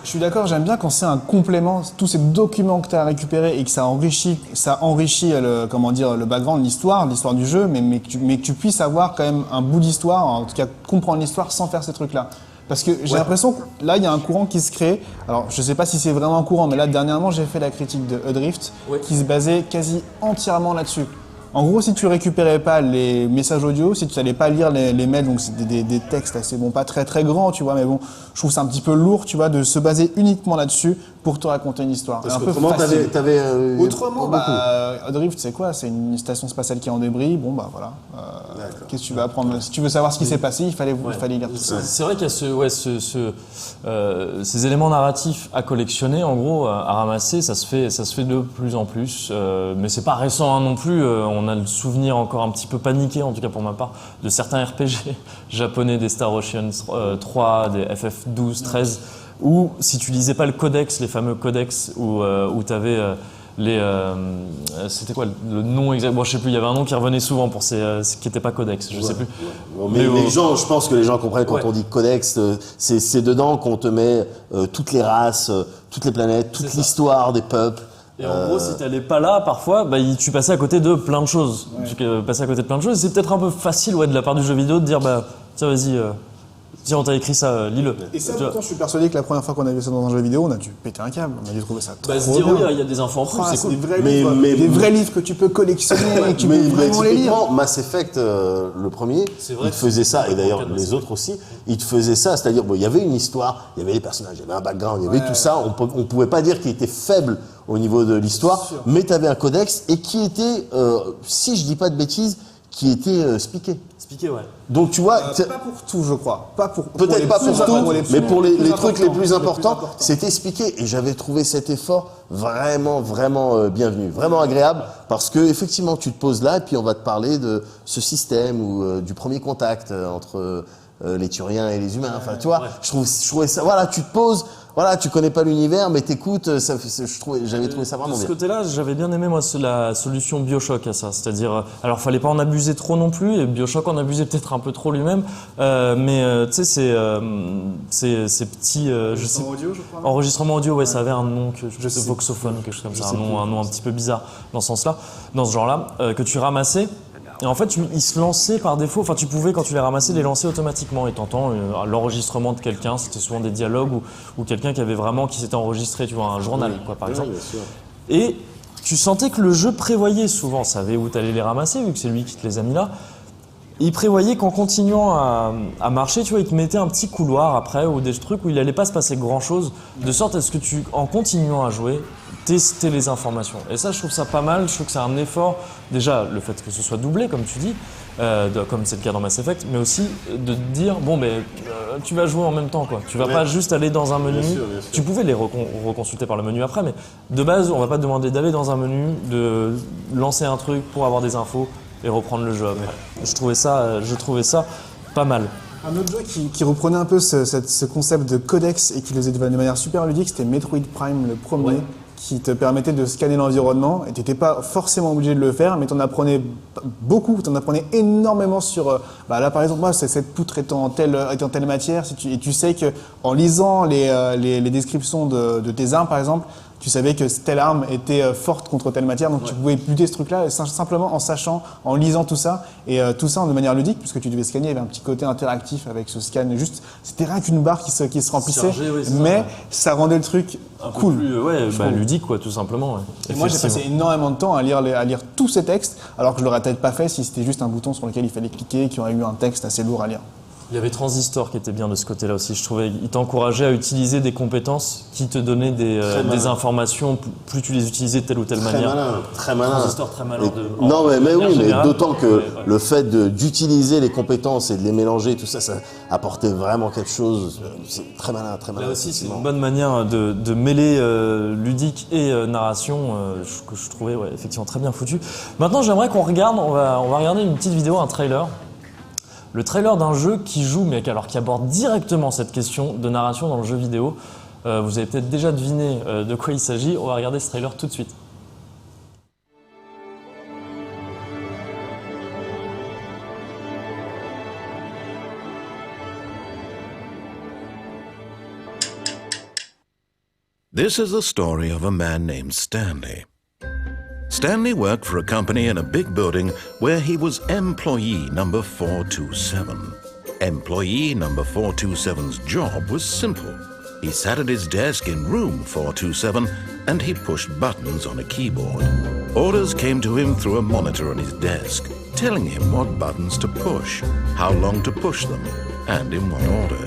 je suis d'accord, j'aime bien quand c'est un complément, tous ces documents que tu as récupérés et que ça enrichit le background, l'histoire du jeu, mais que tu puisses avoir quand même un bout d'histoire, en tout cas comprendre l'histoire sans faire ces trucs-là. Parce que j'ai l'impression que là, il y a un courant qui se crée. Alors, je sais pas si c'est vraiment un courant, mais là, dernièrement, j'ai fait la critique de Adrift, qui se basait quasi entièrement là-dessus. En gros, si tu récupérais pas les messages audio, si tu n'allais pas lire les mails, donc c'est des textes assez, bon, pas très très grands, tu vois, mais bon, je trouve ça un petit peu lourd, tu vois, de se baser uniquement là-dessus pour te raconter une histoire. Parce que comment t'avais autrement, Adrift, c'est quoi? C'est une station spatiale qui est en débris, bon bah voilà. Qu'est-ce que tu veux apprendre? Si tu veux savoir ce qui s'est passé, il fallait lire tout ça. C'est vrai qu'il y a ces éléments narratifs à collectionner, en gros, à ramasser, ça se fait de plus en plus, mais c'est pas récent hein, non plus. On a le souvenir encore un petit peu paniqué, en tout cas pour ma part, de certains RPG japonais, des Star Ocean 3, des FF12, 13, où si tu lisais pas le codex, les fameux codex, où tu avais c'était quoi le nom exact? Bon, je sais plus, il y avait un nom qui revenait souvent pour ce qui n'était pas codex, je sais plus. Mais les gens, je pense que les gens comprennent quand on dit codex, c'est dedans qu'on te met toutes les races, toutes les planètes, toute l'histoire des peuples. Et en gros, si t'allais pas là, parfois, tu passais à côté de plein de choses. Tu passais à côté de plein de choses. C'est peut-être un peu facile, de la part du jeu vidéo de dire, tiens, vas-y, tiens, on t'a écrit ça, lis-le. Et ça, pourtant, je suis persuadé que la première fois qu'on a vu ça dans un jeu vidéo, on a dû péter un câble. On a dû trouver ça trop se dire, bien. oui, il y a des infos en plus, c'est cool. Des vrais livres que tu peux collectionner et que tu peux vraiment les lire. Mass Effect, le premier, il te faisait ça, et d'ailleurs les autres aussi, ils te faisaient ça, c'est-à-dire, il y avait une histoire, il y avait les personnages, il y avait un background, il y avait tout ça, on pouvait pas dire qu'il était faible au niveau de l'histoire, mais tu avais un codex et qui était, si je dis pas de bêtises, qui était spiqué. Spiqué, ouais. Donc tu vois, pas pour tout, je crois. Peut-être pas pour tout, mais pour les trucs les plus importants, c'était expliqué. Et j'avais trouvé cet effort vraiment, vraiment bienvenu, vraiment agréable, parce que effectivement, tu te poses là et puis on va te parler de ce système ou du premier contact entre les Turiens et les humains. Enfin, tu vois, je trouvais ça. Voilà, tu te poses. Voilà, tu connais pas l'univers, mais t'écoutes, j'avais trouvé ça vraiment bien. De ce côté-là, j'avais bien aimé, moi, la solution BioShock à ça. C'est-à-dire, alors, fallait pas en abuser trop non plus, et BioShock en abusait peut-être un peu trop lui-même, mais tu sais, ces petits... enregistrement audio, ouais, ça avait un nom, Voxophone, quelque chose comme ça, un nom un petit peu bizarre dans ce sens-là, dans ce genre-là, que tu ramassais. Et en fait, ils se lançaient par défaut. Enfin, tu pouvais, quand tu les ramassais, les lancer automatiquement. Et t'entends l'enregistrement de quelqu'un. C'était souvent des dialogues ou quelqu'un qui s'était enregistré, tu vois, un journal, par exemple. Bien sûr. Et tu sentais que le jeu prévoyait souvent, savait où t'allais les ramasser, vu que c'est lui qui te les a mis là. Il prévoyait qu'en continuant à marcher, tu vois, il te mettait un petit couloir après ou des trucs où il allait pas se passer grand chose, de sorte à ce que en continuant à jouer, tester les informations. Et ça, je trouve ça pas mal. Je trouve que c'est un effort. Déjà, le fait que ce soit doublé, comme tu dis, comme c'est le cas dans Mass Effect, mais aussi de te dire bon, tu vas jouer en même temps, quoi. Tu vas pas juste aller dans un menu. Bien sûr. Tu pouvais les reconsulter par le menu après, mais de base, on va pas te demander d'aller dans un menu, de lancer un truc pour avoir des infos et reprendre le jeu après. Je trouvais ça pas mal. Un autre jeu qui reprenait un peu ce concept de codex et qui le faisait de manière super ludique, c'était Metroid Prime, le premier, qui te permettait de scanner l'environnement. Et tu n'étais pas forcément obligé de le faire, mais tu en apprenais beaucoup, tu en apprenais énormément sur... là, par exemple, moi, cette poutre est en telle matière, et tu sais qu'en lisant les descriptions de tes armes, par exemple, tu savais que telle arme était forte contre telle matière, donc tu pouvais buter ce truc-là simplement en sachant, en lisant tout ça, et tout ça de manière ludique, puisque tu devais scanner, il y avait un petit côté interactif avec ce scan. Juste, c'était rien qu'une barre qui se remplissait, mais ça rendait le truc cool. Ludique, quoi, tout simplement. Ouais. Et moi, j'ai passé énormément de temps à lire tous ces textes, alors que je l'aurais peut-être pas fait si c'était juste un bouton sur lequel il fallait cliquer, qui aurait eu un texte assez lourd à lire. Il y avait Transistor qui était bien de ce côté-là aussi, je trouvais. Il t'encourageait à utiliser des compétences qui te donnaient des informations, plus tu les utilisais de telle ou telle manière. Très malin. Transistor, très malin. Mais d'autant que le fait d'utiliser les compétences et de les mélanger, tout ça, ça apportait vraiment quelque chose. C'est très malin, très malin. Là aussi, c'est une bonne manière de mêler ludique et narration, que je trouvais effectivement très bien foutu. Maintenant, j'aimerais qu'on regarde, on va regarder une petite vidéo, un trailer. Le trailer d'un jeu qui joue, mais qui aborde directement cette question de narration dans le jeu vidéo. Vous avez peut-être déjà deviné de quoi il s'agit. On va regarder ce trailer tout de suite. This is the story of a man named Stanley. Stanley worked for a company in a big building where he was employee number 427. Employee number 427's job was simple. He sat at his desk in room 427 and he pushed buttons on a keyboard. Orders came to him through a monitor on his desk, telling him what buttons to push, how long to push them, and in what order.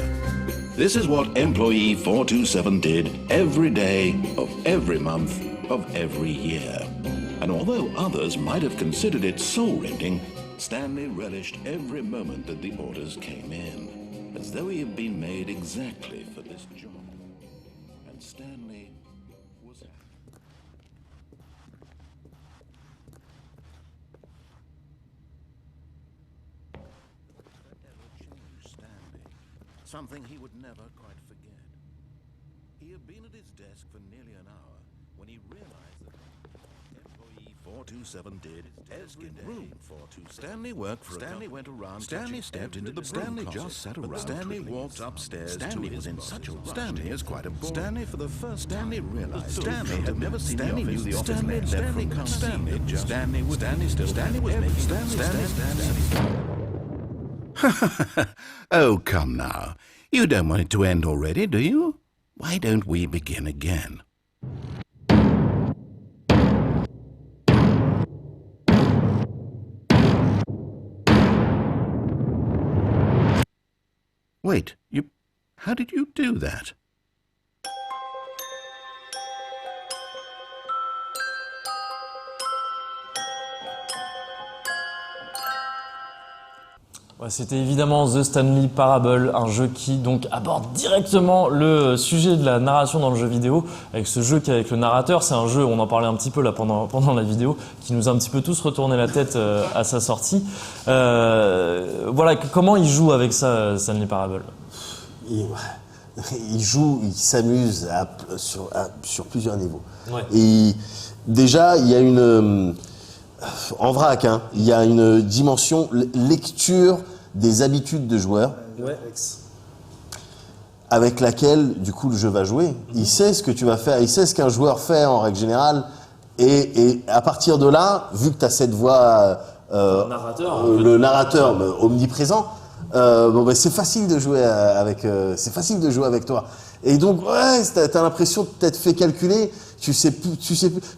This is what employee 427 did every day of every month of every year. And although others might have considered it soul-rending, Stanley relished every moment that the orders came in, as though he had been made exactly for this job. And Stanley was happy. That ever changed Stanley, something he would never quite forget. He had been at his desk for nearly an hour when he realized that 427 did every day. Room 427. Stanley worked for Stanley went around. Stanley stepped into the Stanley just sat around. Stanley walked upstairs. Stanley was in such a rush. Stanley is quite a boy. Stanley for the first Stanley realized Stanley had never seen Stanley knew the office name. Stanley can't Stanley just Stanley was Stanley still Stanley was making Stanley. Oh, come now. You don't want it to end already, do you? Why don't we begin again? Wait, how did you do that? C'était évidemment The Stanley Parable, un jeu qui donc aborde directement le sujet de la narration dans le jeu vidéo, avec ce jeu qui est avec le narrateur. C'est un jeu, on en parlait un petit peu là pendant la vidéo, qui nous a un petit peu tous retourné la tête à sa sortie. Comment il joue avec ça, Stanley Parable? Il joue, il s'amuse sur plusieurs niveaux. Ouais. Et déjà, il y a en vrac, il y a une dimension lecture des habitudes de joueurs, avec laquelle, du coup, le jeu va jouer. Il sait ce que tu vas faire, il sait ce qu'un joueur fait en règle générale, et à partir de là, vu que tu as cette voix, le narrateur omniprésent, c'est facile de jouer avec toi. Et donc, t'as l'impression de t'être fait calculer. Tu sais plus.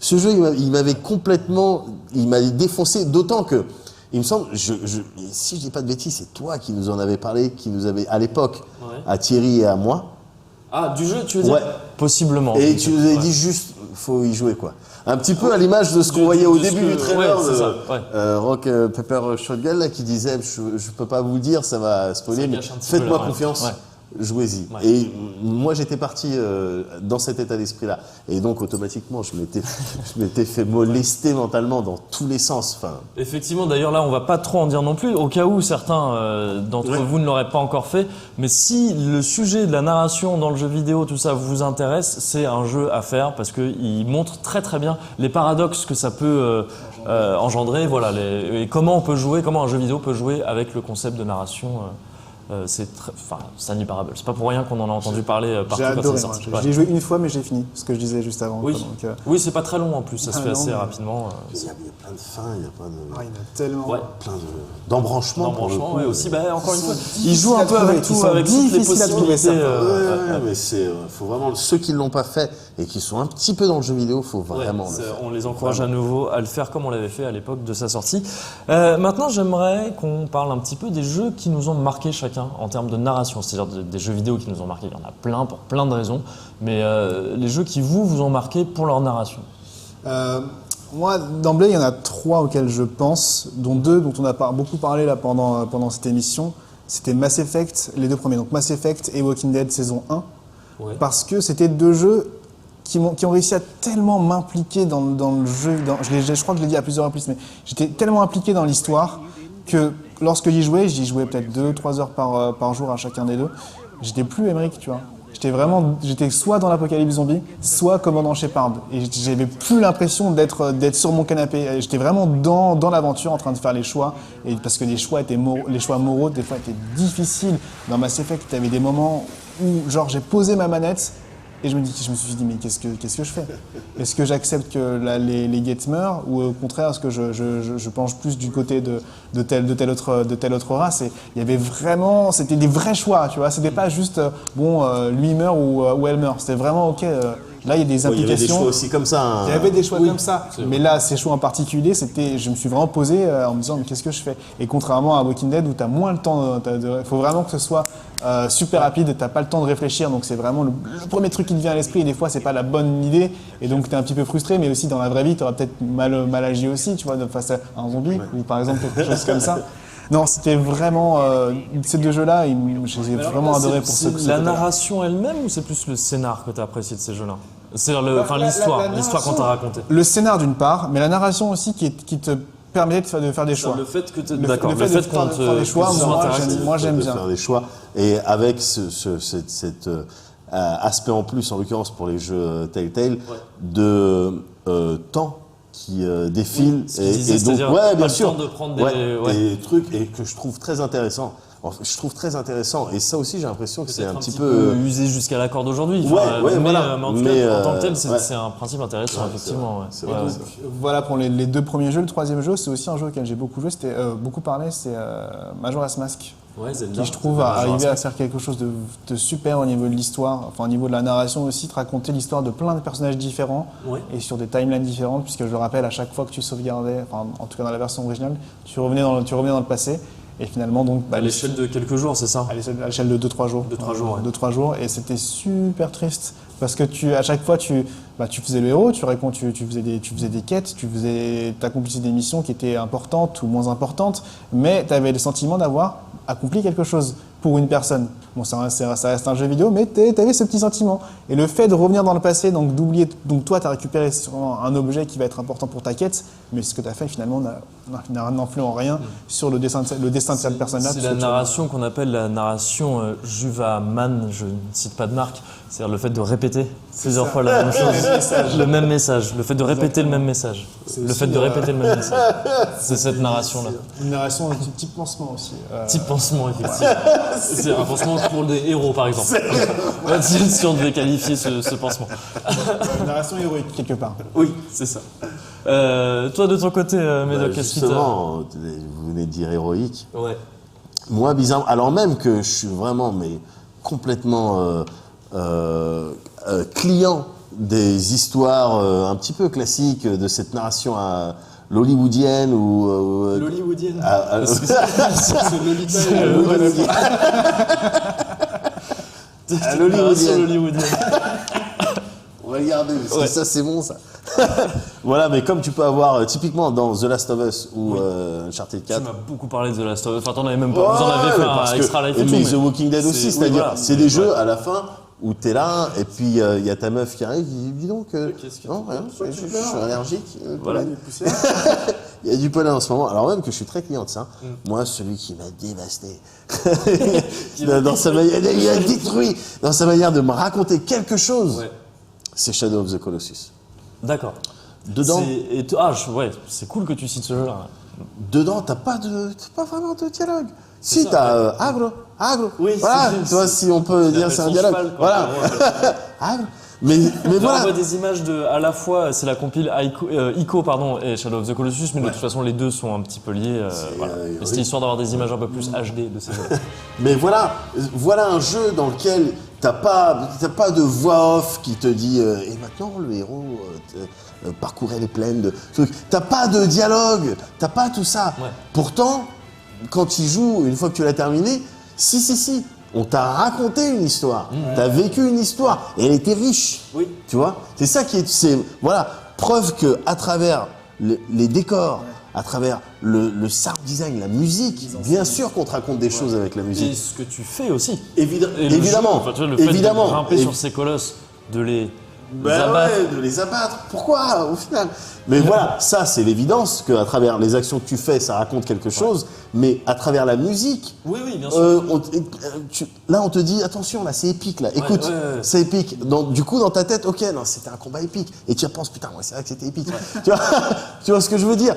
Ce jeu, il m'avait défoncé, d'autant que Il me semble, si je dis pas de bêtises, c'est toi qui nous en avais parlé, qui nous avait à l'époque, à Thierry et à moi. Ah, du jeu, tu veux dire? Ouais. Possiblement. Et tu nous avais dit juste, faut y jouer quoi. Un petit peu à l'image de ce qu'on voyait au début du trailer de Rock Pepper Shotgun là, qui disait je peux pas vous le dire, ça va spoiler, mais faites-moi confiance. Jouez-y. Ouais. Et moi, j'étais parti dans cet état d'esprit-là. Et donc, automatiquement, je m'étais fait molester mentalement dans tous les sens. Enfin... Effectivement, d'ailleurs, là, on va pas trop en dire non plus, au cas où certains d'entre vous ne l'auraient pas encore fait. Mais si le sujet de la narration dans le jeu vidéo, tout ça, vous intéresse, c'est un jeu à faire parce qu'il montre très très bien les paradoxes que ça peut engendrer. Voilà, et comment on peut jouer, comment un jeu vidéo peut jouer avec le concept de narration. C'est Stanley Parable. C'est pas pour rien qu'on en a entendu parler partout quand c'est sorti. Je l'ai joué une fois, mais j'ai fini. Ce que je disais juste avant. Oui, quoi, donc, oui, c'est pas très long en plus. Ça se fait assez rapidement. Il y a plein de fins, il y a plein de. Il y en a tellement. Plein d'embranchements. Oui, aussi. Encore une fois, ils jouent un peu avec tout, avec toutes les possibilités. Mais faut vraiment ceux qui l'ont pas fait et qui sont un petit peu dans le jeu vidéo, faut vraiment. Le faire. On les encourage à nouveau à le faire comme on l'avait fait à l'époque de sa sortie. Maintenant, j'aimerais qu'on parle un petit peu des jeux qui nous ont marqué chacun en termes de narration, c'est-à-dire des jeux vidéo qui nous ont marqué. Il y en a plein pour plein de raisons, mais les jeux qui vous ont marqué pour leur narration. Moi, d'emblée, il y en a 3 auxquels je pense, dont 2 dont on a beaucoup parlé là pendant cette émission. C'était Mass Effect, les 2 premiers, donc Mass Effect et Walking Dead saison 1, parce que c'était 2 jeux qui ont réussi à tellement m'impliquer dans le jeu. Je crois que je l'ai dit à plusieurs reprises, mais j'étais tellement impliqué dans l'histoire que lorsque j'y jouais peut-être 2-3 heures par jour à chacun des 2. J'étais plus Emmerich, tu vois. J'étais soit dans l'Apocalypse Zombie, soit commandant Shepard. Et j'avais plus l'impression d'être sur mon canapé. J'étais vraiment dans l'aventure en train de faire les choix. Et parce que les choix moraux, des fois, étaient difficiles. Dans Mass Effect, tu avais des moments où, genre, j'ai posé ma manette et je me suis dit, mais qu'est-ce que je fais? Est-ce que j'accepte que les Gates meurent ou au contraire, est-ce que je penche plus du côté de telle autre race? Et il y avait vraiment, c'était des vrais choix, tu vois. C'était pas juste, lui meurt ou elle meurt. C'était vraiment, ok, là il y a des implications. Il y avait des choix aussi comme ça. Il y avait des choix comme ça. Mais là, ces choix en particulier, je me suis vraiment posé en me disant, mais qu'est-ce que je fais? Et contrairement à Walking Dead où tu as moins le temps, il faut vraiment que ce soit super rapide, t'as pas le temps de réfléchir, donc c'est vraiment le premier truc qui te vient à l'esprit, et des fois c'est pas la bonne idée, et donc t'es un petit peu frustré, mais aussi dans la vraie vie t'auras peut-être mal agi aussi, tu vois, face à un zombie, ou par exemple quelque chose comme ça. Non, c'était vraiment, ces 2 jeux-là, je les ai vraiment adorés pour ce côté-là. La narration elle-même, ou c'est plus le scénar que t'as apprécié de ces jeux-là? C'est-à-dire l'histoire qu'on t'a racontée. Le scénar d'une part, mais la narration aussi qui te permet de faire des choix. Le fait que de faire des choix, moi j'aime bien. Faire des choix, et avec cet aspect en plus, en l'occurrence pour les jeux Telltale, de temps qui défile, et donc bien sûr, de prendre des trucs, et que je trouve très intéressant. Et ça aussi j'ai l'impression que c'est un petit peu usé jusqu'à la corde aujourd'hui. Mais en tout cas, en tant que tel, c'est un principe intéressant, effectivement. Voilà pour les 2 premiers jeux. Le 3e jeu, c'est aussi un jeu auquel j'ai beaucoup joué, beaucoup parlé, c'est Majora's Mask. Qui je trouve arriver à faire quelque chose de super au niveau de l'histoire, enfin au niveau de la narration aussi, de raconter l'histoire de plein de personnages différents et sur des timelines différentes, puisque je le rappelle, à chaque fois que tu sauvegardais, enfin en tout cas dans la version originale, tu revenais dans le passé. Et finalement, donc, à l'échelle de quelques jours, c'est ça? À l'échelle de 2-3 jours. 2-3 jours, et c'était super triste. Parce que à chaque fois, tu faisais le héros, tu faisais des quêtes, tu accomplissais des missions qui étaient importantes ou moins importantes, mais tu avais le sentiment d'avoir accompli quelque chose pour une personne. Bon, ça reste un jeu vidéo, mais tu avais ce petit sentiment. Et le fait de revenir dans le passé, donc d'oublier, donc toi, tu as récupéré un objet qui va être important pour ta quête, mais ce que tu as fait finalement n'influe en rien sur le destin de cette personne-là. C'est la narration qu'on appelle la narration Juva-Man, je ne cite pas de marque, c'est-à-dire le fait de répéter plusieurs fois la même chose, le même message, le fait de répéter le même message, répéter le même message. C'est cette narration-là. Une narration type pansement aussi. Type pansement, effectivement. C'est un pansement pour des héros, par exemple. Si on devait qualifier ce pansement. Une narration héroïque, quelque part. Oui, c'est ça. Toi, de ton côté, Médoc, justement, vous venez de dire héroïque. Ouais. Moi, bizarrement, alors même que je suis vraiment complètement client des histoires un petit peu classiques de cette narration l'hollywoodienne ou L'hollywoodienne. à l'hollywoodienne. l'hollywoodienne. On va le garder, parce que ça c'est bon ça. Voilà, mais comme tu peux avoir typiquement dans The Last of Us ou Uncharted 4. Tu m'as beaucoup parlé de The Last of Us. Enfin, t'en avais même pas. Vous en avez fait un extra life et tout. Mais The Walking Dead aussi, oui, c'est-à-dire, voilà. c'est des jeux à la fin où t'es là et puis il y a ta meuf qui arrive, qui dit dis donc, non rien, je suis allergique. Voilà. Il y a du pollen en ce moment, alors même que je suis très client de ça. Moi, celui qui m'a dévasté dans sa manière, il a détruit dans sa manière de me raconter quelque chose. C'est Shadow of the Colossus. D'accord. Dedans, c'est cool que tu cites ce jeu-là. dedans, t'as pas vraiment de dialogue. Si, t'as agro. Oui, voilà, tu vois, si on peut dire c'est un dialogue. Cheval, voilà. Agro. Mais On voilà. voit des images de, à la fois, c'est la compile Ico et Shadow of the Colossus, mais de toute façon, les deux sont un petit peu liés. Voilà. Et c'était histoire d'avoir des images un peu plus HD de ces jeux. Mais voilà un jeu dans lequel t'as pas de voix off qui te dit et maintenant le héros parcourait les plaines de trucs. T'as pas de dialogue, t'as pas tout ça. Ouais. Pourtant, quand il joue, une fois que tu l'as terminé, si, on t'a raconté une histoire, t'as vécu une histoire et elle était riche. Oui. Tu vois, c'est ça qui est, voilà, preuve que à travers les décors, à travers le sound design, la musique, bien sûr qu'on te raconte des choses avec la Et musique. ce que tu fais aussi. Évidemment, Et le jeu, enfin, tu vois, le fait de grimper sur ces colosses, de les abattre. De les abattre. Pourquoi, au final? Mais voilà, ça, c'est l'évidence qu'à travers les actions que tu fais, ça raconte quelque chose, mais à travers la musique, Oui, bien sûr. là, on te dit, attention, là, c'est épique, là. Écoute, c'est épique. Du coup, dans ta tête, ok, non, c'était un combat épique. Et tu y repenses, putain, ouais, c'est vrai que c'était épique. Tu vois ce que je veux dire?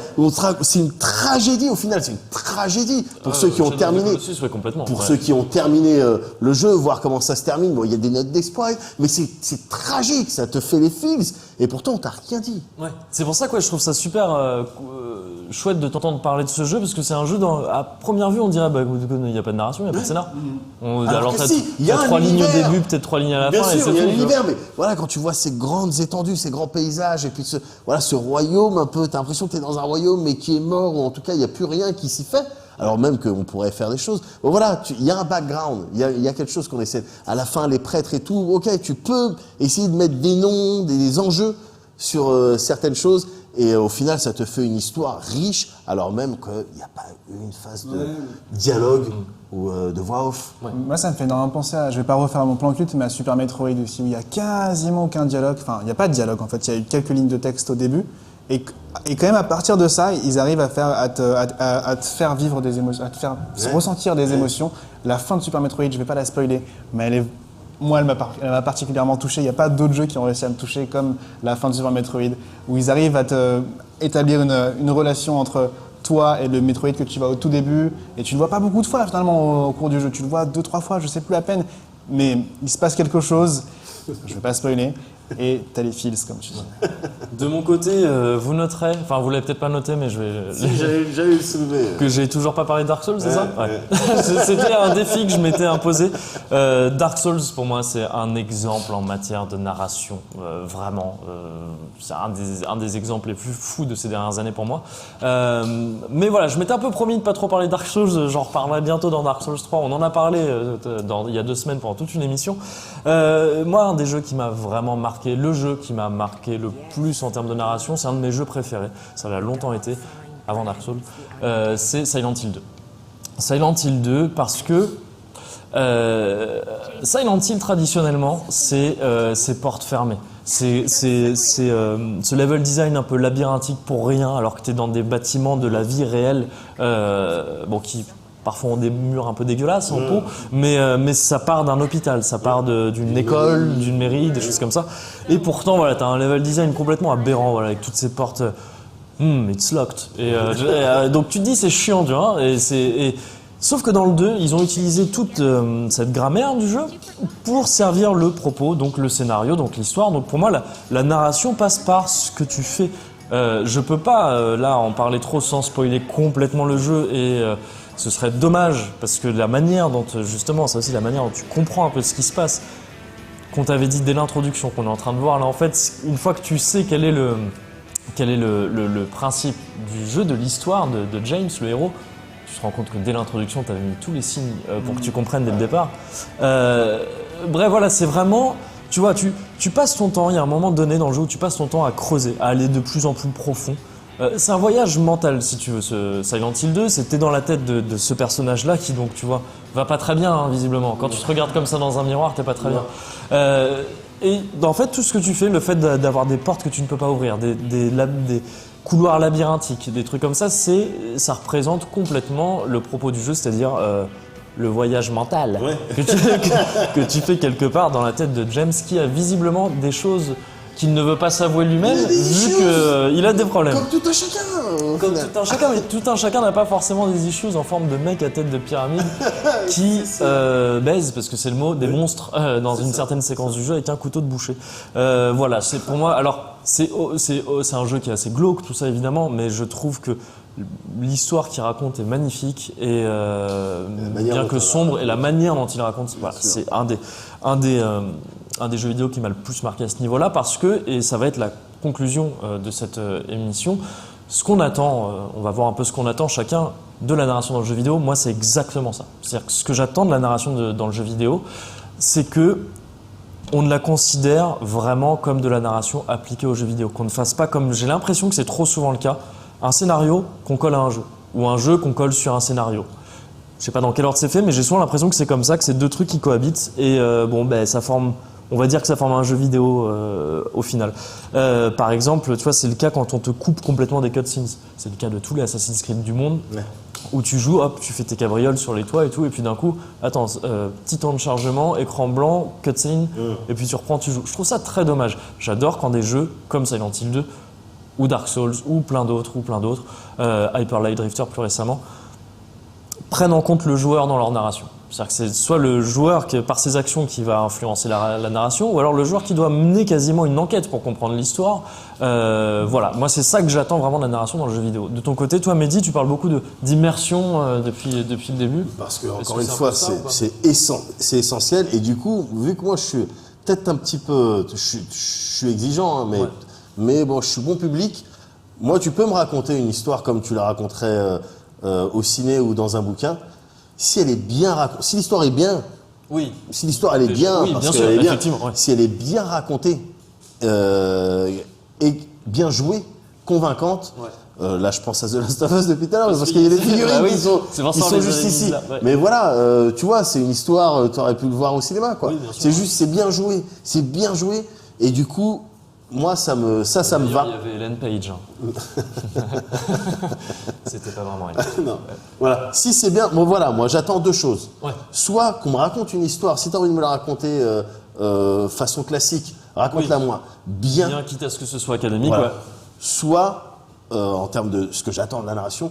C'est une tragédie, au final, c'est une tragédie. Pour ceux qui ont terminé. Complètement. Pour ceux qui ont terminé le jeu, voir comment ça se termine, bon, il y a des notes d'exploit, mais c'est tragique, ça te fait les feels, et pourtant, on t'a rien dit. Ouais. C'est pour ça que je trouve ça super chouette de t'entendre parler de ce jeu, parce que c'est un jeu, à première vue, on dirait, il n'y a pas de narration, il n'y a pas de scénar. Alors que t'as si, il y a 3 un lignes au univers. début, peut-être 3 lignes à la Bien fin, sûr, et c'est il y a tout. l'univers, mais voilà, quand tu vois ces grandes étendues, ces grands paysages, et puis ce royaume un peu, t'as l'impression que t'es dans un royaume, mais qui est mort, ou en tout cas, il n'y a plus rien qui s'y fait. Alors même qu'on pourrait faire des choses. Bon voilà, il y a un background, il y a quelque chose qu'on essaie. À la fin, les prêtres et tout, ok, tu peux essayer de mettre des noms, des enjeux sur certaines choses, et au final, ça te fait une histoire riche, alors même qu'il n'y a pas une phase de dialogue ou de voix off. Moi, ça me fait énormément penser à, je vais pas refaire mon plan culte, mais à Super Metroid aussi, où il y a quasiment aucun dialogue. Enfin, il n'y a pas de dialogue en fait, il y a eu quelques lignes de texte au début. Et quand même, à partir de ça, ils arrivent à te faire vivre des émotions, à te faire ressentir des émotions. La fin de Super Metroid, je vais pas la spoiler, mais elle m'a particulièrement touché. Il n'y a pas d'autres jeux qui ont réussi à me toucher comme la fin de Super Metroid, où ils arrivent à te établir une relation entre toi et le Metroid que tu vois au tout début. Et tu ne le vois pas beaucoup de fois finalement au cours du jeu. Tu le vois 2-3 fois, je sais plus à peine. Mais il se passe quelque chose, je vais pas spoiler. Et t'as les feels, comme tu dis. De mon côté, vous noterez, enfin vous l'avez peut-être pas noté, mais je vais... J'avais le soulevé. Que j'ai toujours pas parlé de Dark Souls, c'est ça? Ouais. C'était un défi que je m'étais imposé. Dark Souls, pour moi, c'est un exemple en matière de narration, vraiment. C'est un des exemples les plus fous de ces dernières années pour moi. Mais voilà, je m'étais un peu promis de pas trop parler de Dark Souls, j'en reparlerai bientôt dans Dark Souls 3. On en a parlé il y a 2 semaines pendant toute une émission. Moi, un des jeux qui m'a vraiment marqué, le jeu qui m'a marqué le plus en termes de narration, c'est un de mes jeux préférés, ça l'a longtemps été, avant Dark Souls, c'est Silent Hill 2. Silent Hill 2 parce que Silent Hill traditionnellement c'est portes fermées. C'est ce level design un peu labyrinthique pour rien alors que tu es dans des bâtiments de la vie réelle qui parfois ont des murs un peu dégueulasses en peau, mais ça part d'un hôpital, ça part d'une école, d'une mairie, des choses comme ça. Et pourtant, voilà, t'as un level design complètement aberrant, voilà, avec toutes ces portes. It's locked. Et donc tu te dis c'est chiant, tu vois. Sauf que dans le 2, ils ont utilisé toute cette grammaire du jeu pour servir le propos, donc le scénario, donc l'histoire. Donc pour moi, la narration passe par ce que tu fais. Je peux pas là en parler trop sans spoiler complètement le jeu et ce serait dommage parce que la manière dont, justement, c'est aussi la manière dont tu comprends un peu ce qui se passe, qu'on t'avait dit dès l'introduction, qu'on est en train de voir là, en fait, une fois que tu sais quel est quel est le principe du jeu, de l'histoire de James, le héros. Tu te rends compte que dès l'introduction, tu avais mis tous les signes pour que tu comprennes dès le départ. Bref, voilà, c'est vraiment... Tu vois, tu passes ton temps, il y a un moment donné dans le jeu où tu passes ton temps à creuser, à aller de plus en plus profond. C'est un voyage mental, si tu veux, ce Silent Hill 2. T'es dans la tête de ce personnage-là qui, donc, tu vois, va pas très bien, hein, visiblement. Quand tu te regardes comme ça dans un miroir, t'es pas très bien. Et en fait, tout ce que tu fais, le fait d'avoir des portes que tu ne peux pas ouvrir, des couloirs labyrinthiques, des trucs comme ça, ça représente complètement le propos du jeu, c'est-à-dire le voyage mental que tu fais quelque part dans la tête de James, qui a visiblement des choses qu'il ne veut pas s'avouer lui-même, vu qu'il a des problèmes. Comme tout un chacun. Comme tout un chacun, mais tout un chacun n'a pas forcément des issues en forme de mec à tête de pyramide qui baise, parce que c'est le mot, des monstres dans une certaine séquence du jeu avec un couteau de boucher. Voilà, c'est pour moi. Alors, c'est un jeu qui est assez glauque, tout ça évidemment, mais je trouve que l'histoire qu'il raconte est magnifique et bien que sombre, et la manière dont il raconte, voilà, c'est un des jeux vidéo qui m'a le plus marqué à ce niveau-là, parce que, et ça va être la conclusion de cette émission, ce qu'on attend, on va voir un peu ce qu'on attend chacun de la narration dans le jeu vidéo. Moi, c'est exactement ça. C'est-à-dire que ce que j'attends de la narration dans le jeu vidéo, c'est que on ne la considère vraiment comme de la narration appliquée au jeu vidéo. Qu'on ne fasse pas comme, j'ai l'impression que c'est trop souvent le cas, un scénario qu'on colle à un jeu, ou un jeu qu'on colle sur un scénario. Je sais pas dans quel ordre c'est fait, mais j'ai souvent l'impression que c'est comme ça, que c'est deux trucs qui cohabitent, et ça forme... On va dire que ça forme un jeu vidéo au final. Par exemple, tu vois, c'est le cas quand on te coupe complètement des cutscenes. C'est le cas de tous les Assassin's Creed du monde, où tu joues, hop, tu fais tes cabrioles sur les toits et tout, et puis d'un coup, attends, petit temps de chargement, écran blanc, cutscene, et puis tu reprends, tu joues. Je trouve ça très dommage. J'adore quand des jeux comme Silent Hill 2, ou Dark Souls, ou plein d'autres, Hyper Light Drifter plus récemment, prennent en compte le joueur dans leur narration. C'est-à-dire que c'est soit le joueur qui, par ses actions, qui va influencer la narration, ou alors le joueur qui doit mener quasiment une enquête pour comprendre l'histoire. Voilà, moi c'est ça que j'attends vraiment de la narration dans le jeu vidéo. De ton côté, toi Mehdi, tu parles beaucoup d'immersion depuis le début. Parce que, encore une fois, c'est essentiel. Et du coup, vu que moi je suis peut-être un petit peu... Je suis exigeant, hein, mais bon, je suis bon public. Moi, tu peux me raconter une histoire comme tu la raconterais au ciné ou dans un bouquin. Si elle est bien racontée, si l'histoire est bien, si l'histoire elle est bien, oui, parce bien sûr, qu'elle est bien, effectivement, ouais. si elle est bien racontée et bien jouée, convaincante. Là, je pense à The Last of Us depuis tout à l'heure, parce qu'il y a des figurines qui sont juste ici. Mais voilà, tu vois, c'est une histoire, tu aurais pu le voir au cinéma, quoi. C'est juste, c'est bien joué, et du coup, moi, ça me va. Il y avait Ellen Page. C'était pas vraiment elle. Non. Voilà. Si c'est bien, bon voilà, moi j'attends deux choses. Soit qu'on me raconte une histoire, si tu as envie de me la raconter façon classique, raconte-la moi. Bien, quitte à ce que ce soit académique. Voilà. Soit, en termes de ce que j'attends de la narration,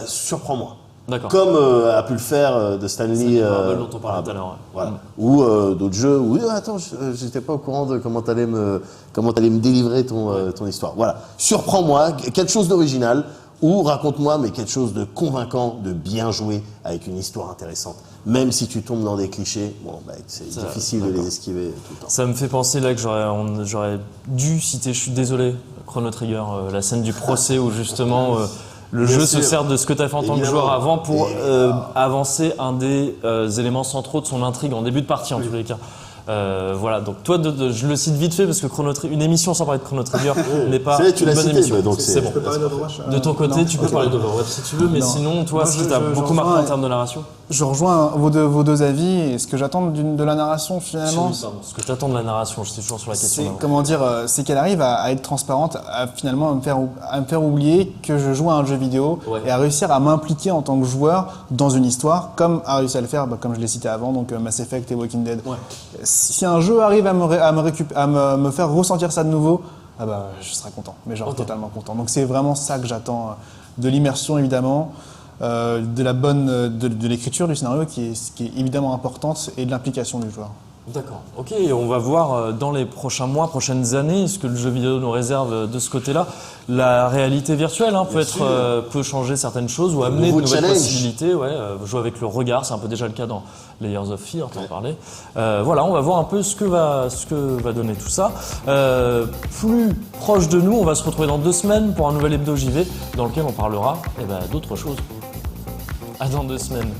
surprends-moi. D'accord. Comme a pu le faire de Stanley dont on parlait tout à l'heure. Voilà. Ou d'autres jeux où attends, j'étais pas au courant de comment t'allais me délivrer ton histoire. Voilà. Surprends-moi, quelque chose d'original, ou raconte-moi mais quelque chose de convaincant, de bien joué, avec une histoire intéressante. Même si tu tombes dans des clichés, c'est difficile de les esquiver tout le temps. Ça me fait penser là que j'aurais dû citer, je suis désolé, Chrono Trigger, la scène du procès où justement le jeu se sert de ce que tu as fait en tant que joueur avant pour avancer un des éléments centraux de son intrigue en début de partie en tous les cas. Voilà, donc toi, je le cite vite fait parce que une émission sans parler de Chrono Trigger n'est pas une bonne émission. Donc c'est bon. De ton côté, tu peux parler d'Overwatch si tu veux, mais sinon, toi, ce qui t'a beaucoup marqué en termes de narration. Je rejoins vos deux avis, et ce que j'attends de la narration finalement. Ce que tu attends de la narration, j'étais toujours sur la question. C'est qu'elle arrive à être transparente, finalement à me faire oublier que je joue à un jeu vidéo et à réussir à m'impliquer en tant que joueur dans une histoire, comme a réussi à le faire, comme je l'ai cité avant, donc Mass Effect et Walking Dead. Si un jeu arrive à me faire ressentir ça de nouveau, je serai content, mais genre totalement content. Donc c'est vraiment ça que j'attends, de l'immersion évidemment, de l'écriture du scénario qui est évidemment importante, et de l'implication du joueur. D'accord. Ok, et on va voir dans les prochains mois, prochaines années, ce que le jeu vidéo nous réserve de ce côté-là. La réalité virtuelle peut changer certaines choses ou amener de nouvelles challenge. possibilités. Jouer avec le regard, c'est un peu déjà le cas dans Layers of Fear, t'en parlais. Voilà, on va voir un peu ce que va donner tout ça. Plus proche de nous, on va se retrouver dans 2 semaines pour un nouvel Hebdo JV dans lequel on parlera d'autres choses. À dans 2 semaines.